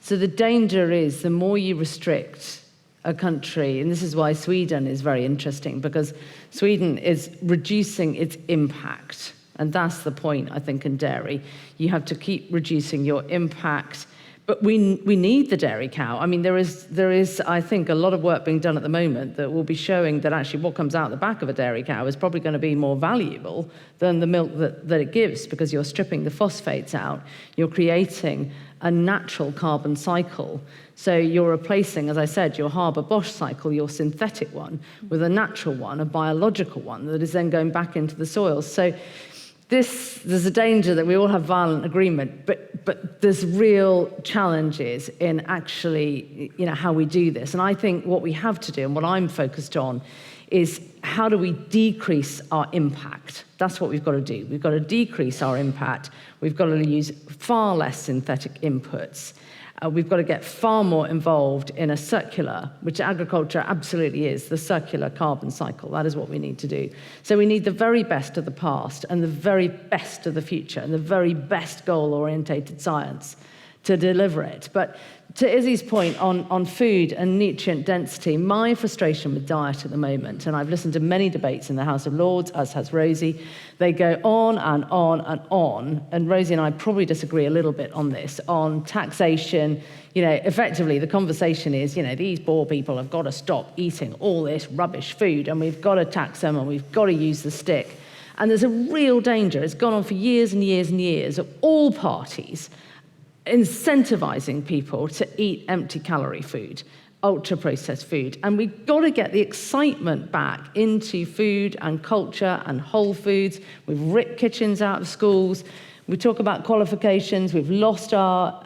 So the danger is the more you restrict a country, and this is why Sweden is very interesting, because Sweden is reducing its impact. And that's the point, I think, in dairy. You have to keep reducing your impact. But we need the dairy cow. I mean, there is, I think, a lot of work being done at the moment that will be showing that actually what comes out the back of a dairy cow is probably going to be more valuable than the milk that it gives, because you're stripping the phosphates out. You're creating a natural carbon cycle. So you're replacing, as I said, your Haber-Bosch cycle, your synthetic one, with a natural one, a biological one, that is then going back into the soil. So there's a danger that we all have violent agreement, but there's real challenges in actually, how we do this. And I think what we have to do, and what I'm focused on, is how do we decrease our impact? That's what we've got to do. We've got to decrease our impact. We've got to use far less synthetic inputs. We've got to get far more involved in a circular, which agriculture absolutely is, the circular carbon cycle. That is what we need to do. So we need the very best of the past and the very best of the future and the very best goal-orientated science to deliver it. But to Izzy's point on food and nutrient density, my frustration with diet at the moment, and I've listened to many debates in the House of Lords, as has Rosie, they go on and on and on, and Rosie and I probably disagree a little bit on this, on taxation. Effectively the conversation is, these poor people have got to stop eating all this rubbish food, and we've got to tax them, and we've got to use the stick. And there's a real danger, it's gone on for years and years and years, of all parties incentivizing people to eat empty-calorie food, ultra-processed food. And we've got to get the excitement back into food and culture and whole foods. We've ripped kitchens out of schools. We talk about qualifications. We've lost our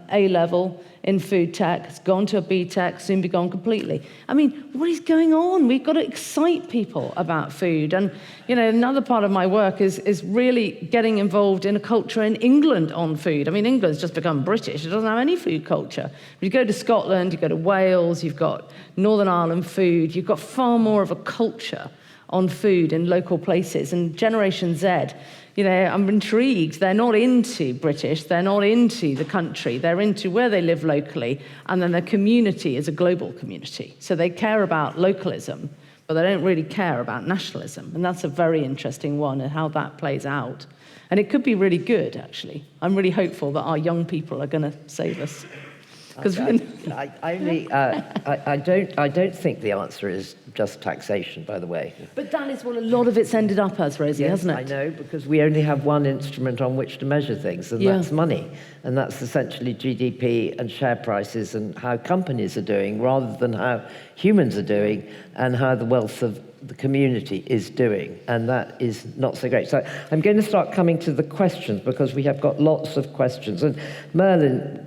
A-level in food tech. It's gone to a B tech, soon be gone completely. I mean, what is going on? We've got to excite people about food. And, you know, another part of my work is really getting involved in a culture in England on food. I mean, England's just become British. It doesn't have any food culture. But you go to Scotland, you go to Wales, you've got Northern Ireland food. You've got far more of a culture on food in local places. And Generation Z, you know, I'm intrigued. They're not into British. They're not into the country. They're into where they live locally. And then their community is a global community. So they care about localism, but they don't really care about nationalism. And that's a very interesting one, and how that plays out. And it could be really good, actually. I'm really hopeful that our young people are going to save us. I don't think the answer is just taxation, by the way. But that is what a lot of it's ended up as, Rosie, hasn't it? I know, because we only have one instrument on which to measure things, and that's money. And that's essentially GDP and share prices and how companies are doing, rather than how humans are doing and how the wealth of the community is doing. And that is not so great. So I'm going to start coming to the questions, because we have got lots of questions. And Merlin,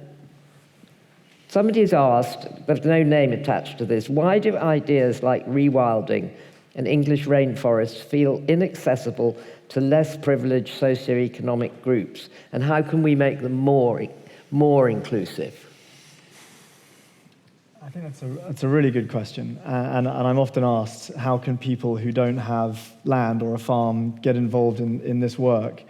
somebody's asked, there's no name attached to this, why do ideas like rewilding and English rainforests feel inaccessible to less privileged socioeconomic groups? And how can we make them more inclusive? I think that's a really good question. And I'm often asked, how can people who don't have land or a farm get involved in this work?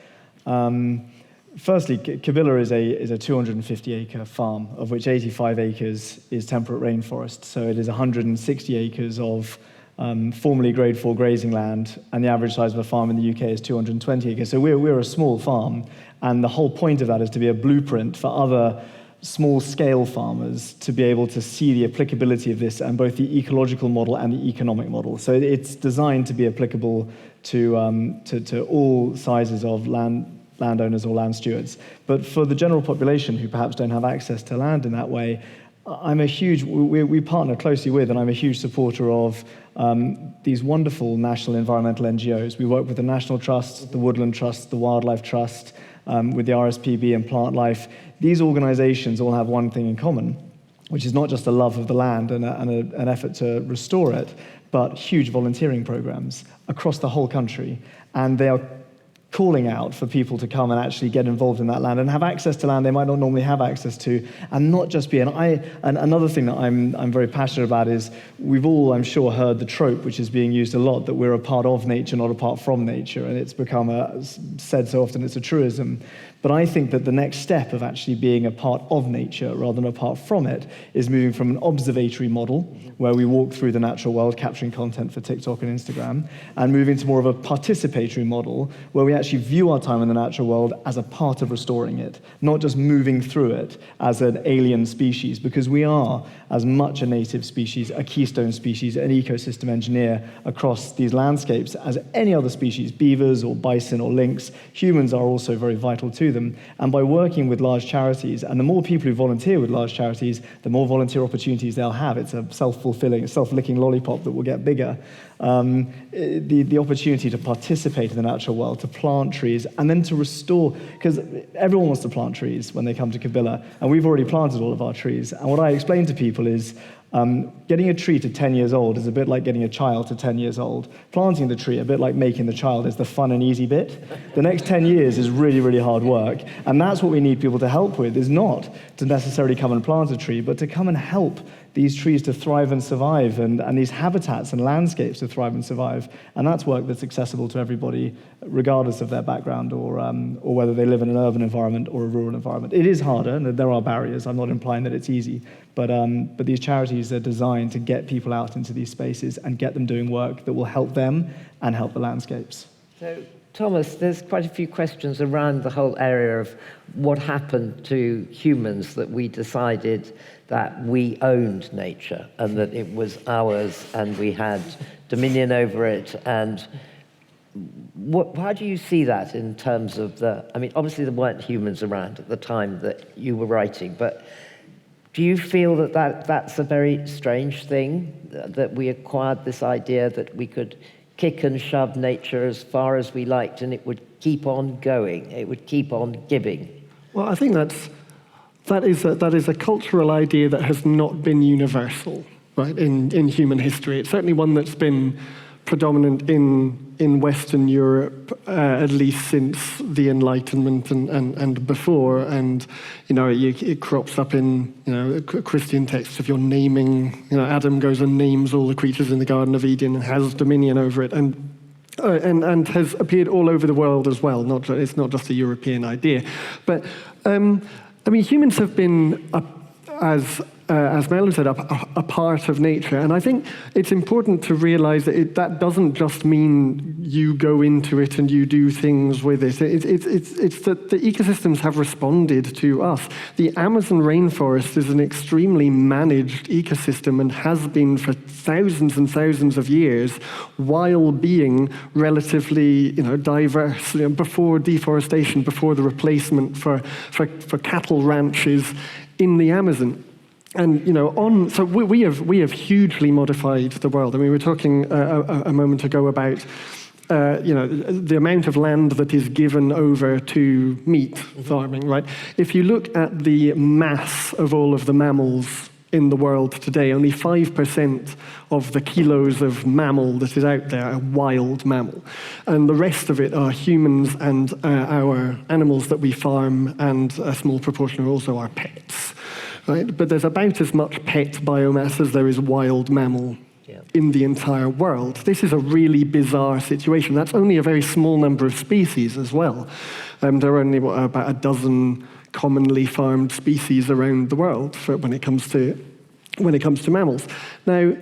Firstly, Kabila is a 250-acre farm, of which 85 acres is temperate rainforest. So it is 160 acres of formerly Grade 4 grazing land, and the average size of a farm in the UK is 220 acres. So we're a small farm, and the whole point of that is to be a blueprint for other small-scale farmers to be able to see the applicability of this, and both the ecological model and the economic model. So it's designed to be applicable to all sizes of landowners or land stewards. But for the general population who perhaps don't have access to land in that way, we partner closely with, and I'm a huge supporter of these wonderful national environmental NGOs. We work with the National Trust, the Woodland Trust, the Wildlife Trust, with the RSPB and Plant Life. These organizations all have one thing in common, which is not just a love of the land and an effort to restore it, but huge volunteering programs across the whole country. And they are calling out for people to come and actually get involved in that land and have access to land they might not normally have access to, and not just be. And another thing that I'm very passionate about is, we've all, I'm sure, heard the trope, which is being used a lot, that we're a part of nature, not apart from nature, and it's become said so often it's a truism. But I think that the next step of actually being a part of nature rather than apart from it is moving from an observatory model, where we walk through the natural world capturing content for TikTok and Instagram, and moving to more of a participatory model, where we actually view our time in the natural world as a part of restoring it, not just moving through it as an alien species, because we are as much a native species, a keystone species, an ecosystem engineer across these landscapes as any other species, beavers or bison or lynx. Humans are also very vital to them. And by working with large charities, and the more people who volunteer with large charities, the more volunteer opportunities they'll have. It's a self-fulfilling, self-licking lollipop that will get bigger. The opportunity to participate in the natural world, to plant trees, and then to restore, because everyone wants to plant trees when they come to Kabila, and we've already planted all of our trees. And what I explain to people is, getting a tree to 10 years old is a bit like getting a child to 10 years old. Planting the tree, a bit like making the child, is the fun and easy bit. The next 10 years is really, really hard work. And that's what we need people to help with, is not to necessarily come and plant a tree, but to come and help these trees to thrive and survive, and these habitats and landscapes to thrive and survive. And that's work that's accessible to everybody, regardless of their background or whether they live in an urban environment or a rural environment. It is harder, and there are barriers. I'm not implying that it's easy. But these charities are designed to get people out into these spaces and get them doing work that will help them and help the landscapes. So, Thomas, there's quite a few questions around the whole area of what happened to humans that we decided that we owned nature and that it was ours and we had dominion over it. And how do you see that in terms of I mean, obviously there weren't humans around at the time that you were writing, but do you feel that that's a very strange thing, that we acquired this idea that we could kick and shove nature as far as we liked, and it would keep on going. It would keep on giving. Well, I think that is a cultural idea that has not been universal, right, in human history. It's certainly one that's been predominant in Western Europe, at least since the Enlightenment and before. And, it crops up in, Christian texts. If you're naming, Adam goes and names all the creatures in the Garden of Eden and has dominion over it. And has appeared all over the world as well. It's not just a European idea. But, humans have been, as Merlin said, a part of nature. And I think it's important to realize that that doesn't just mean you go into it and you do things with it. It's that the ecosystems have responded to us. The Amazon rainforest is an extremely managed ecosystem and has been for thousands and thousands of years, while being relatively diverse, before deforestation, before the replacement for cattle ranches in the Amazon. And so we have hugely modified the world. I mean, we were talking a moment ago about the amount of land that is given over to meat farming, right? If you look at the mass of all of the mammals in the world today, only 5% of the kilos of mammal that is out there are wild mammal. And the rest of it are humans and our animals that we farm, and a small proportion are also our pets. Right? But there's about as much pet biomass as there is wild mammal in the entire world. This is a really bizarre situation. That's only a very small number of species as well. There are only about a dozen commonly farmed species around the world when it comes to mammals. Now,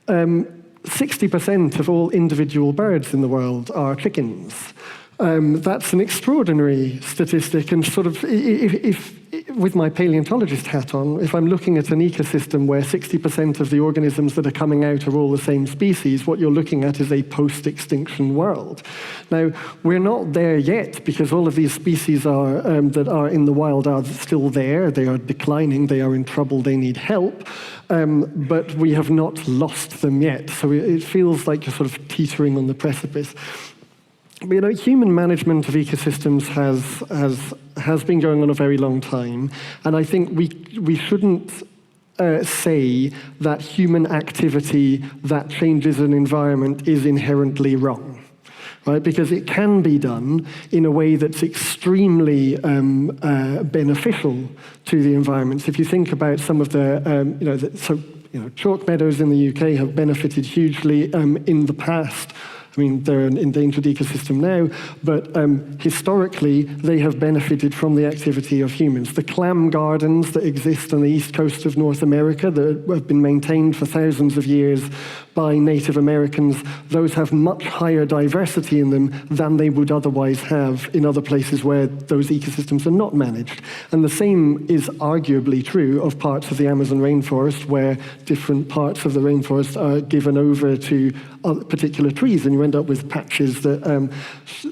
60% of all individual birds in the world are chickens. That's an extraordinary statistic, and sort of, if with my paleontologist hat on, if I'm looking at an ecosystem where 60% of the organisms that are coming out are all the same species, what you're looking at is a post-extinction world. Now, we're not there yet, because all of these species that are in the wild are still there. They are declining. They are in trouble. They need help. But we have not lost them yet. So it feels like you're sort of teetering on the precipice. But, human management of ecosystems has been going on a very long time, and I think we shouldn't say that human activity that changes an environment is inherently wrong, right? Because it can be done in a way that's extremely beneficial to the environment. If you think about some of the, chalk meadows in the UK have benefited hugely in the past. I mean, they're an endangered ecosystem now, but historically, they have benefited from the activity of humans. The clam gardens that exist on the east coast of North America that have been maintained for thousands of years by Native Americans, those have much higher diversity in them than they would otherwise have in other places where those ecosystems are not managed. And the same is arguably true of parts of the Amazon rainforest, where different parts of the rainforest are given over to particular trees, and you end up with patches that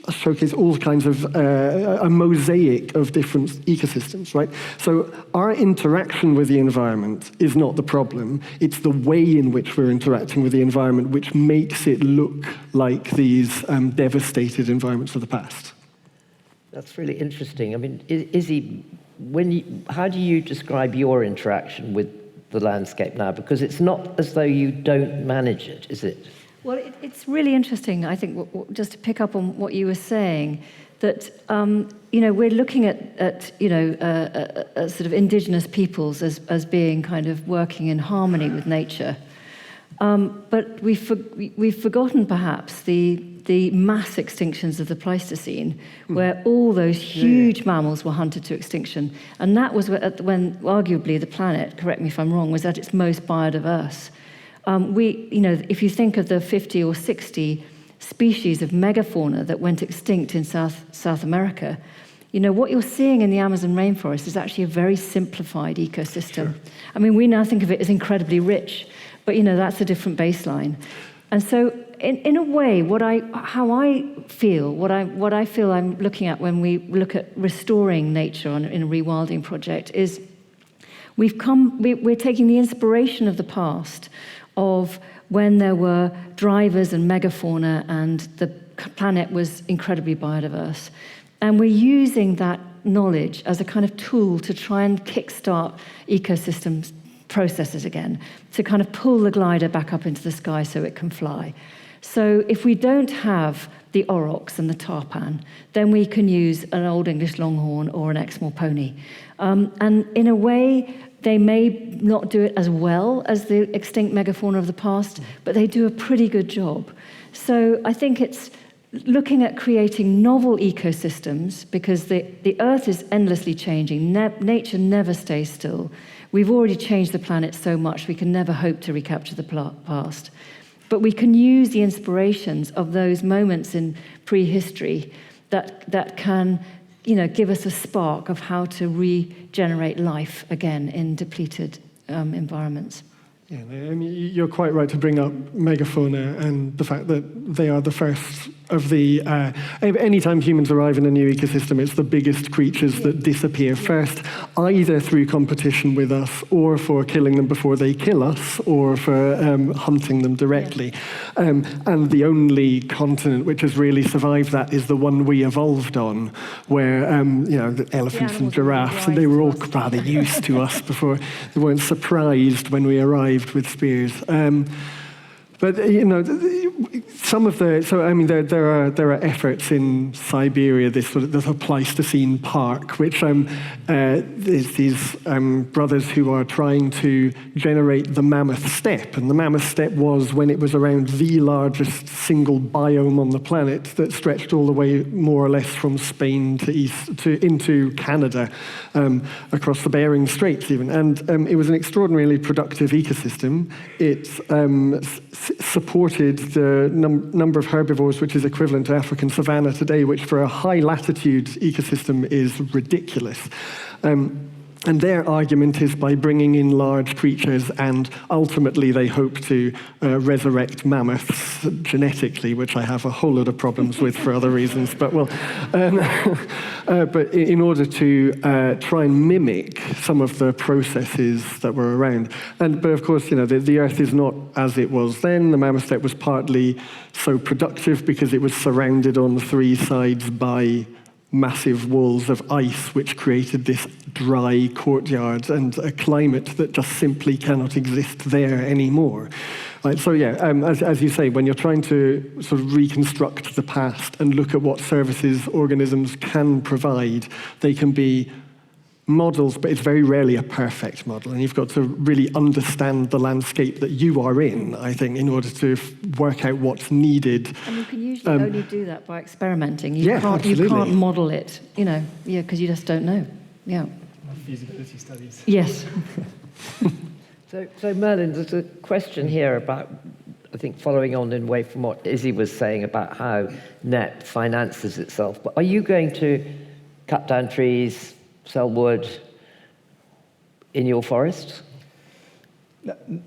showcase all kinds of a mosaic of different ecosystems, right? So our interaction with the environment is not the problem. It's the way in which we're interacting with the environment which makes it look like these devastated environments of the past. That's really interesting. I mean, Izzy, how do you describe your interaction with the landscape now? Because it's not as though you don't manage it, is it? Well, it's really interesting, I think, just to pick up on what you were saying, that, we're looking at sort of indigenous peoples as being kind of working in harmony with nature. But we've forgotten, perhaps, the mass extinctions of the Pleistocene, where all those huge mammals were hunted to extinction. And that was when arguably the planet, correct me if I'm wrong, was at its most biodiverse. If you think of the 50 or 60 species of megafauna that went extinct in South America, what you're seeing in the Amazon rainforest is actually a very simplified ecosystem. Sure. I mean, we now think of it as incredibly rich, but that's a different baseline. And so, in a way, what I feel I'm looking at when we look at restoring nature in a rewilding project is we're taking the inspiration of the past, of when there were drivers and megafauna and the planet was incredibly biodiverse. And we're using that knowledge as a kind of tool to try and kickstart ecosystems processes again, to kind of pull the glider back up into the sky so it can fly. So if we don't have the aurochs and the tarpan, then we can use an Old English longhorn or an Exmoor pony. And in a way, they may not do it as well as the extinct megafauna of the past, but they do a pretty good job. So I think it's looking at creating novel ecosystems, because the Earth is endlessly changing. Nature never stays still. We've already changed the planet so much, we can never hope to recapture the past. But we can use the inspirations of those moments in prehistory that can, give us a spark of how to regenerate life again in depleted environments. Yeah, I mean, you're quite right to bring up megafauna and the fact that they are the first of the... anytime humans arrive in a new ecosystem, it's the biggest creatures that disappear first, either through competition with us or for killing them before they kill us, or for hunting them directly. And the only continent which has really survived that is the one we evolved on, where, the elephants and giraffes, and they were all rather used to us before. They weren't surprised when we arrived with spears. But some of the there are efforts in Siberia, this sort of there's a Pleistocene park, which there's these brothers who are trying to generate the mammoth steppe, and the mammoth steppe was, when it was around, the largest single biome on the planet that stretched all the way more or less from Spain to into Canada, across the Bering Straits even, and it was an extraordinarily productive ecosystem. It supported the number of herbivores which is equivalent to African savanna today, which for a high latitude ecosystem is ridiculous. And their argument is by bringing in large creatures, and ultimately they hope to resurrect mammoths genetically, which I have a whole lot of problems with for other reasons. But but in order to try and mimic some of the processes that were around. But of course, the Earth is not as it was then. The mammoth steppe was partly so productive because it was surrounded on 3 sides by massive walls of ice, which created this dry courtyard and a climate that just simply cannot exist there anymore. Right, so as you say, when you're trying to sort of reconstruct the past and look at what services organisms can provide, they can be models, but it's very rarely a perfect model, and you've got to really understand the landscape that you are in, I think, in order to work out what's needed. And you can usually only do that by experimenting. You absolutely. can't model it, because you just don't know. Yeah. Feasibility studies. Yes. So Merlin, there's a question here about, I think, following on in a way from what Izzy was saying about how Net finances itself. But are you going to cut down trees, sell wood in your forest?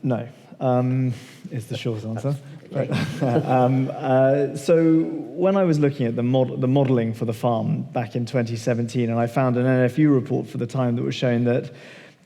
No, is the short answer. So when I was looking at the modelling for the farm back in 2017, and I found an NFU report for the time that was showing that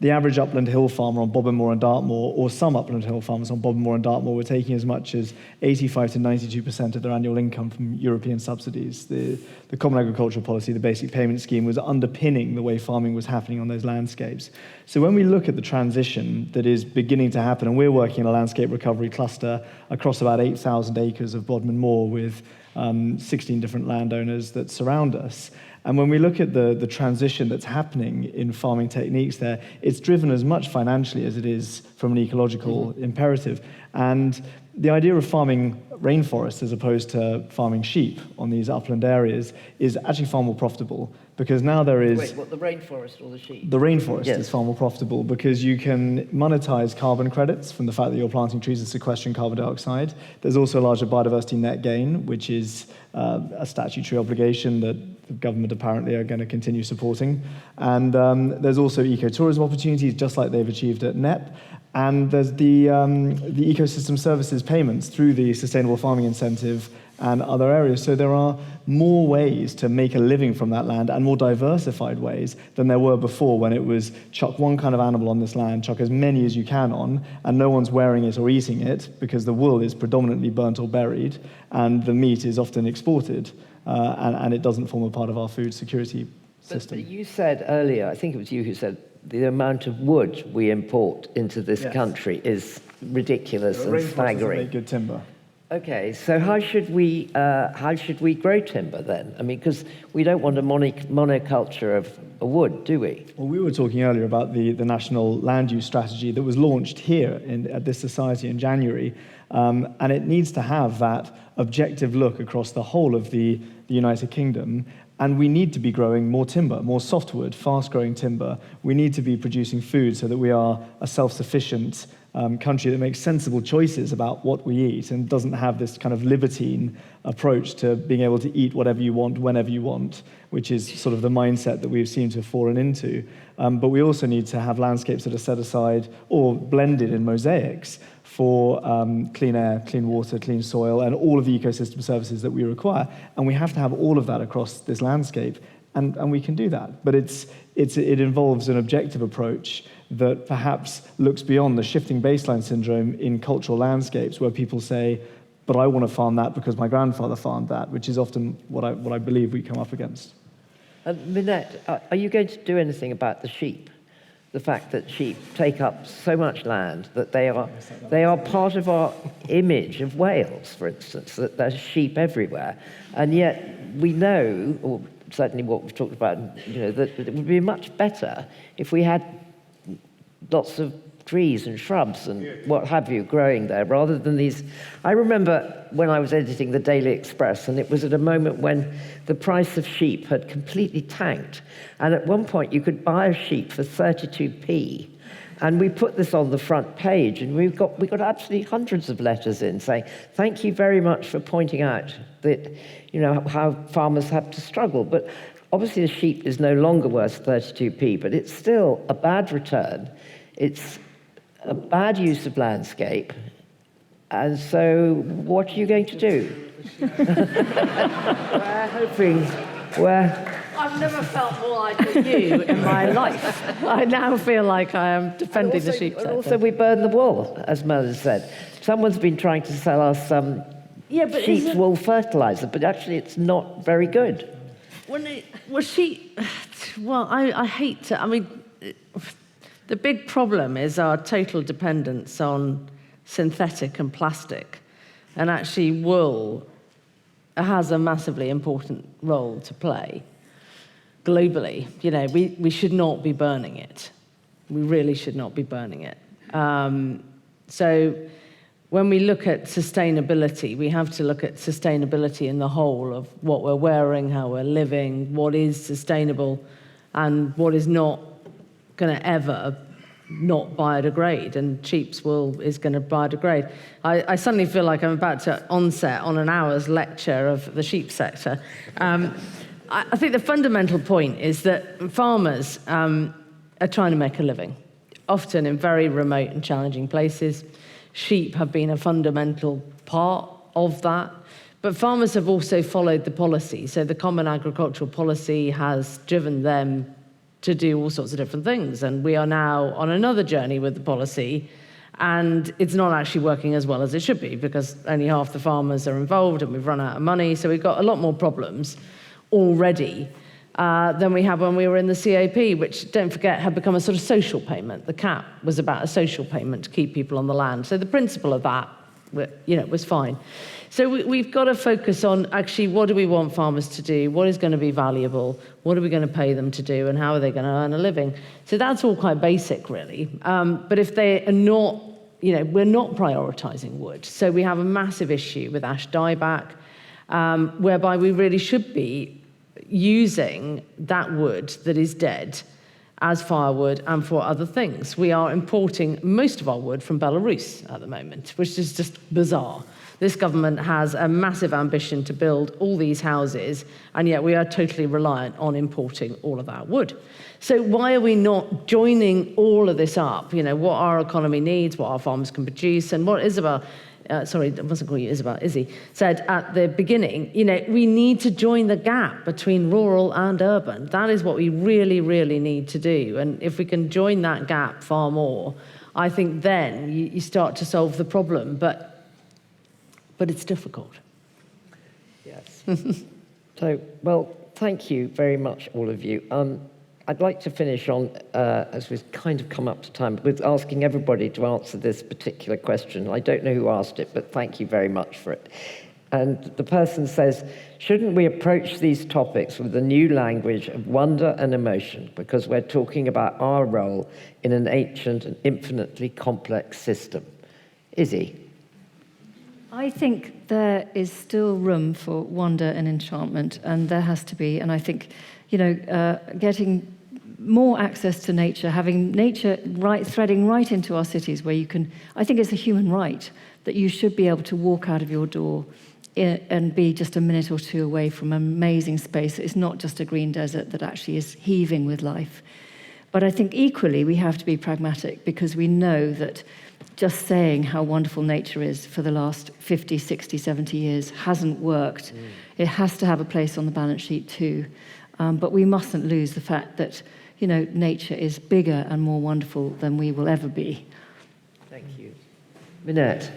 the average upland hill farmer on Bobbin Moor and Dartmoor, or some upland hill farmers on Bobbin Moor and Dartmoor, were taking as much as 85 to 92% of their annual income from European subsidies. The Common Agricultural Policy, the Basic Payment Scheme, was underpinning the way farming was happening on those landscapes. So when we look at the transition that is beginning to happen, and we're working in a landscape recovery cluster across about 8,000 acres of Bodmin Moor with 16 different landowners that surround us. And when we look at the transition that's happening in farming techniques there, it's driven as much financially as it is from an ecological imperative. And the idea of farming rainforests as opposed to farming sheep on these upland areas is actually far more profitable, because now there is... Wait, what, the rainforest or the sheep? The rainforest Yes. is far more profitable because you can monetize carbon credits from the fact that you're planting trees and sequestering carbon dioxide. There's also a larger biodiversity net gain, which is a statutory obligation that the government apparently are going to continue supporting. And there's also ecotourism opportunities, just like they've achieved at Net. And there's the ecosystem services payments through the sustainable farming incentive and other areas. So there are more ways to make a living from that land and more diversified ways than there were before, when it was chuck one kind of animal on this land, chuck as many as you can on, and no one's wearing it or eating it because the wool is predominantly burnt or buried, and the meat is often exported, and it doesn't form a part of our food security system. But you said earlier, I think it was you who said, the amount of wood we import into this country is ridiculous and staggering. Make good timber. Okay, so how should we grow timber then? I mean, because we don't want a monoculture of wood, do we? Well, we were talking earlier about the national land use strategy that was launched here at this society in January, and it needs to have that objective look across the whole of the United Kingdom. And we need to be growing more timber, more softwood, fast-growing timber. We need to be producing food so that we are a self-sufficient country that makes sensible choices about what we eat and doesn't have this kind of libertine approach to being able to eat whatever you want, whenever you want, which is sort of the mindset that we've seemed to have fallen into. But we also need to have landscapes that are set aside or blended in mosaics for clean air, clean water, clean soil, and all of the ecosystem services that we require. And we have to have all of that across this landscape, and we can do that. But it involves an objective approach that perhaps looks beyond the shifting baseline syndrome in cultural landscapes, where people say, but I want to farm that because my grandfather farmed that, which is often what I believe we come up against. Minette, are you going to do anything about the sheep? The fact that sheep take up so much land that they are part of our image of Wales, for instance, that there's sheep everywhere, and yet we know, or certainly what we've talked about, that it would be much better if we had lots of trees and shrubs and what have you growing there, rather than these. I remember when I was editing the Daily Express, and it was at a moment when the price of sheep had completely tanked, and at one point you could buy a sheep for 32p, and we put this on the front page, and we got absolutely hundreds of letters in saying thank you very much for pointing out that how farmers have to struggle. But obviously the sheep is no longer worth 32p, but it's still a bad return. It's a bad use of landscape, and so what are you going to do? I've never felt more like you in my life. I now feel like I am defending the sheep sector. Also, we burn the wool, as Merlin said. Someone's been trying to sell us some sheep's wool fertilizer, but actually it's not very good. I hate to. I mean, the big problem is our total dependence on synthetic and plastic, and actually wool has a massively important role to play globally. We should not be burning it. We really should not be burning it. So when we look at sustainability, we have to look at sustainability in the whole of what we're wearing, how we're living, what is sustainable, and what is not going to ever not biodegrade, and sheep's wool is going to biodegrade. I suddenly feel like I'm about to onset on an hour's lecture of the sheep sector. I think the fundamental point is that farmers are trying to make a living, often in very remote and challenging places. Sheep have been a fundamental part of that, but farmers have also followed the policy. So the Common Agricultural Policy has driven them to do all sorts of different things, and we are now on another journey with the policy, and it's not actually working as well as it should be, because only half the farmers are involved and we've run out of money, so we've got a lot more problems already than we had when we were in the CAP, which, don't forget, had become a sort of social payment. The CAP was about a social payment to keep people on the land, so the principle of that was fine. So we've got to focus on actually what do we want farmers to do, what is going to be valuable, what are we going to pay them to do, and how are they going to earn a living. So that's all quite basic, really. But if they are not, we're not prioritising wood. So we have a massive issue with ash dieback, whereby we really should be using that wood that is dead as firewood and for other things. We are importing most of our wood from Belarus at the moment, which is just bizarre. This government has a massive ambition to build all these houses, and yet we are totally reliant on importing all of our wood. So why are we not joining all of this up? You know, what our economy needs, what our farmers can produce, and what Isabel, sorry, I wasn't calling you Isabel, Izzy, said at the beginning, you know, we need to join the gap between rural and urban. That is what we really, really need to do. And if we can join that gap far more, I think then you start to solve the problem. But it's difficult. Yes. So, well, thank you very much, all of you. I'd like to finish on, as we've kind of come up to time, with asking everybody to answer this particular question. I don't know who asked it, but thank you very much for it. And the person says, shouldn't we approach these topics with a new language of wonder and emotion, because we're talking about our role in an ancient and infinitely complex system? Izzy? I think there is still room for wonder and enchantment, and there has to be. And I think, you know, getting more access to nature, having nature threading right into our cities where you can, I think it's a human right that you should be able to walk out of your door and be just a minute or two away from an amazing space. It's not just a green desert that actually is heaving with life. But I think equally we have to be pragmatic, because we know that just saying how wonderful nature is for the last 50, 60, 70 years hasn't worked. It has to have a place on the balance sheet too. But we mustn't lose the fact that, you know, nature is bigger and more wonderful than we will ever be. Thank you. Minette?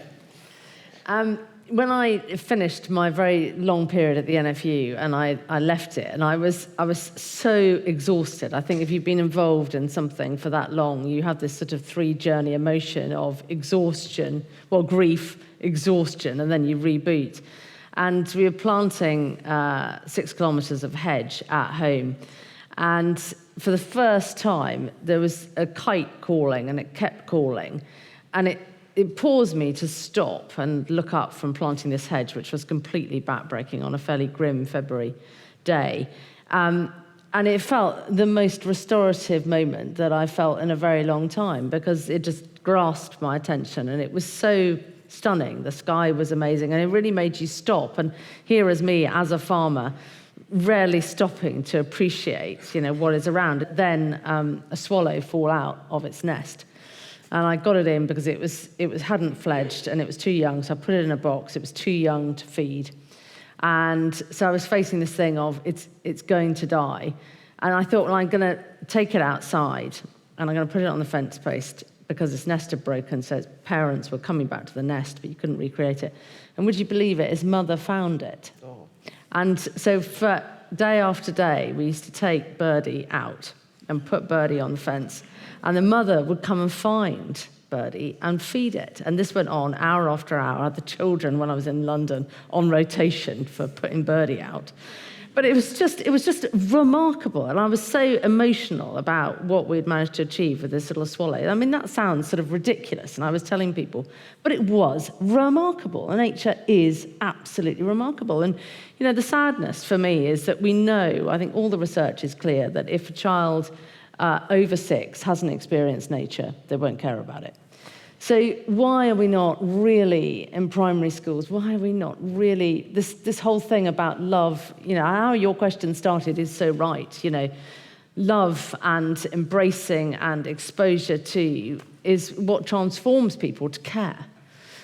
When I finished my very long period at the NFU and I left it, and I was so exhausted. I think if you've been involved in something for that long, you have this sort of three-journey emotion of exhaustion, well, grief, exhaustion, and then you reboot. And we were planting 6 kilometres of hedge at home. And for the first time, there was a kite calling, and it kept calling. And it paused me to stop and look up from planting this hedge, which was completely backbreaking on a fairly grim February day. And it felt the most restorative moment that I felt in a very long time, because it just grasped my attention, and it was so stunning. The sky was amazing, and it really made you stop. And here is me as a farmer, rarely stopping to appreciate, you know, what is around. Then a swallow fall out of its nest. And I got it in because it hadn't fledged and it was too young, so I put it in a box. It was too young to feed. And so I was facing this thing of it's going to die. And I thought, well, I'm going to take it outside and I'm going to put it on the fence post, because its nest had broken, so its parents were coming back to the nest, but you couldn't recreate it. And would you believe it? His mother found it. Oh. And so for day after day, we used to take Birdie out and put Birdie on the fence. And the mother would come and find Birdie and feed it. And this went on hour after hour. I had the children, when I was in London, on rotation for putting Birdie out. But it was just remarkable. And I was so emotional about what we'd managed to achieve with this little swallow. I mean, that sounds sort of ridiculous. And I was telling people, but it was remarkable. And nature is absolutely remarkable. And, you know, the sadness for me is that we know, I think all the research is clear, that if a child over 6 hasn't experienced nature, they won't care about it. So why are we not really, in primary schools, why are we not really, this whole thing about love, you know, how your question started is so right, you know, love and embracing and exposure to is what transforms people to care.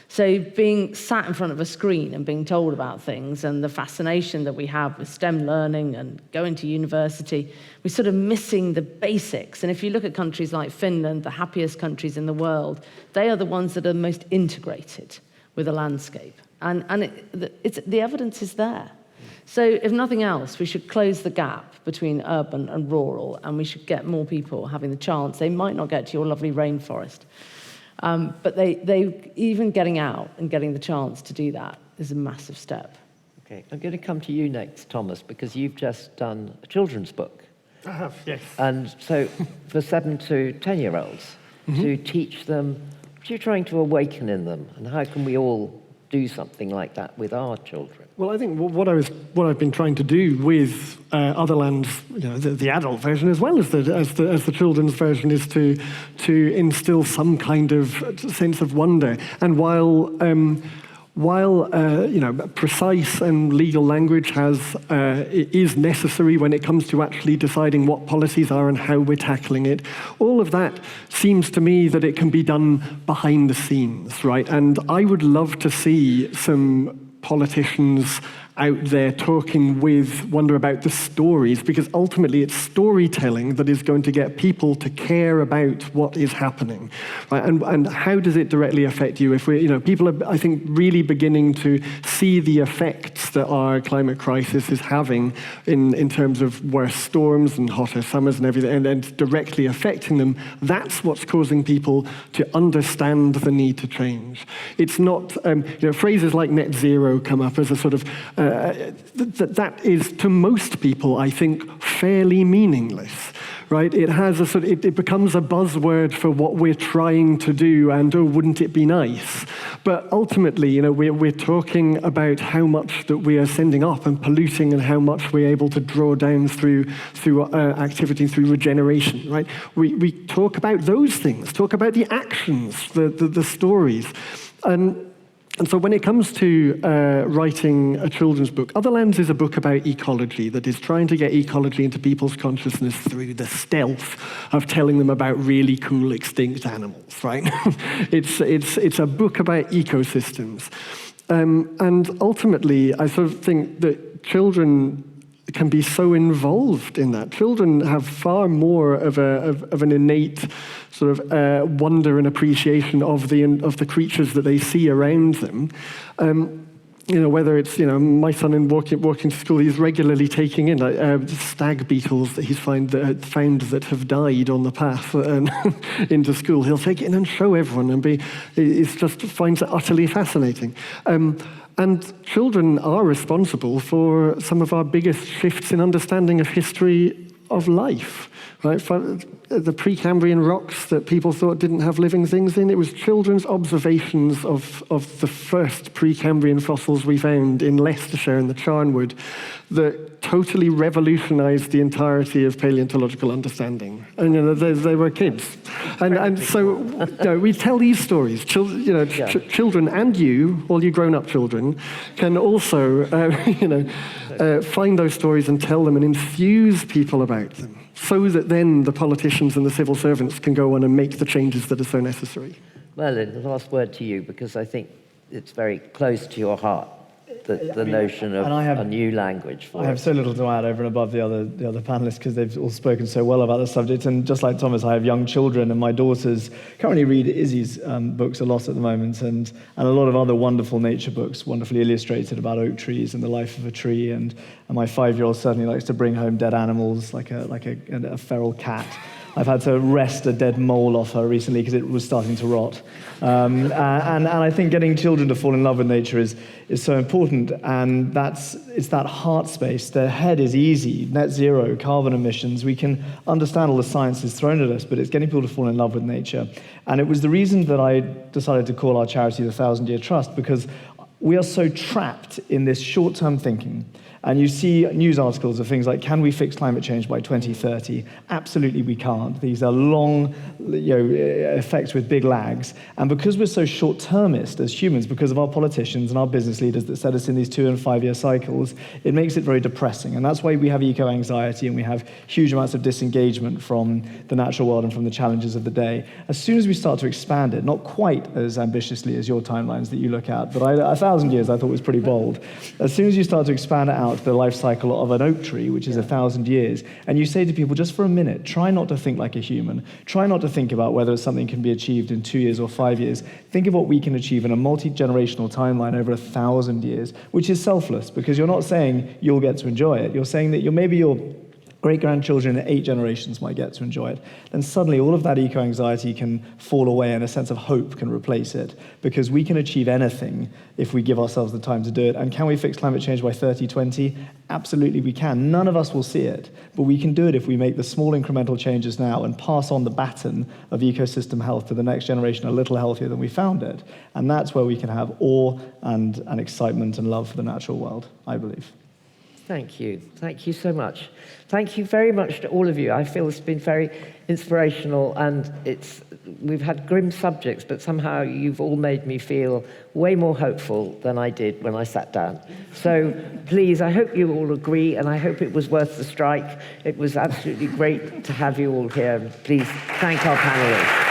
So being sat in front of a screen and being told about things, and the fascination that we have with STEM learning and going to university, we're sort of missing the basics. And if you look at countries like Finland, the happiest countries in the world, they are the ones that are most integrated with the landscape. And the evidence is there. So if nothing else, we should close the gap between urban and rural, and we should get more people having the chance. They might not get to your lovely rainforest. But they even getting out and getting the chance to do that is a massive step. Okay, I'm going to come to you next, Thomas, because you've just done a children's book. I have, yes. And so for 7 to 10-year-olds, to teach them, what are you trying to awaken in them? And how can we all do something like that with our children? Well, I think what I've been trying to do with Otherland's, you know, the adult version as well as the children's version, is to instill some kind of sense of wonder. And while while precise and legal language is necessary when it comes to actually deciding what policies are and how we're tackling it, all of that seems to me that it can be done behind the scenes, right? And I would love to see some politicians out there talking with Wonder about the stories, because ultimately it's storytelling that is going to get people to care about what is happening, right? And how does it directly affect you? If people are, I think, really beginning to see the effects that our climate crisis is having in terms of worse storms and hotter summers and everything, and directly affecting them. That's what's causing people to understand the need to change. It's not, phrases like net zero come up as a sort of that is, to most people, I think, fairly meaningless, right? It has a sort of, it becomes a buzzword for what we're trying to do, and oh, wouldn't it be nice? But ultimately, we're talking about how much that we are sending up and polluting, and how much we're able to draw down through activity, through regeneration, right? We talk about those things, talk about the actions, the stories, and so when it comes to writing a children's book, Other Lands is a book about ecology that is trying to get ecology into people's consciousness through the stealth of telling them about really cool extinct animals, right? It's a book about ecosystems. And ultimately, I sort of think that children can be so involved in that. Children have far more of an innate sort of wonder and appreciation of the creatures that they see around them. Whether it's my son in walking to school, he's regularly taking in stag beetles that he's found that have died on the path into school. He'll take it in and show everyone, and finds it utterly fascinating. And children are responsible for some of our biggest shifts in understanding of history of life, right? The Precambrian rocks that people thought didn't have living things in, it was children's observations of the first Precambrian fossils we found in Leicestershire in the Charnwood that totally revolutionized the entirety of paleontological understanding. And they were kids. And so we tell these stories. Children and you, all you grown-up children, can also find those stories and tell them and enthuse people about them, so that then the politicians and the civil servants can go on and make the changes that are so necessary. Merlin, the last word to you, because I think it's very close to your heart, the notion of a new language for I have so little to add over and above the other panelists, because they've all spoken so well about the subject. And just like Thomas, I have young children, and my daughters currently read Izzy's books a lot at the moment, and a lot of other wonderful nature books, wonderfully illustrated about oak trees and the life of a tree. And my 5-year-old certainly likes to bring home dead animals, like a feral cat. I've had to wrest a dead mole off her recently because it was starting to rot. And I think getting children to fall in love with nature is so important, and it's that heart space. Their head is easy, net zero, carbon emissions. We can understand all the science is thrown at us, but it's getting people to fall in love with nature. And it was the reason that I decided to call our charity the 1,000 Year Trust, because we are so trapped in this short-term thinking. And you see news articles of things like, can we fix climate change by 2030? Absolutely we can't. These are long effects with big lags. And because we're so short-termist as humans, because of our politicians and our business leaders that set us in these 2- and 5-year cycles, it makes it very depressing. And that's why we have eco-anxiety, and we have huge amounts of disengagement from the natural world and from the challenges of the day. As soon as we start to expand it, not quite as ambitiously as your timelines that you look at, but 1,000 years I thought was pretty bold. As soon as you start to expand it out, the life cycle of an oak tree, which is 1,000 years, and you say to people, just for a minute, try not to think like a human. Try not to think about whether something can be achieved in 2 years or 5 years. Think of what we can achieve in a multi-generational timeline over 1,000 years, which is selfless, because you're not saying you'll get to enjoy it. You're saying that maybe your great-grandchildren in 8 generations might get to enjoy it. Then suddenly all of that eco-anxiety can fall away, and a sense of hope can replace it, because we can achieve anything if we give ourselves the time to do it. And can we fix climate change by 2020? Absolutely we can. None of us will see it, but we can do it if we make the small incremental changes now and pass on the baton of ecosystem health to the next generation a little healthier than we found it. And that's where we can have awe and excitement and love for the natural world, I believe. Thank you. Thank you so much. Thank you very much to all of you. I feel it's been very inspirational, and we've had grim subjects, but somehow you've all made me feel way more hopeful than I did when I sat down. So please, I hope you all agree, and I hope it was worth the strike. It was absolutely great to have you all here. Please thank our panelists.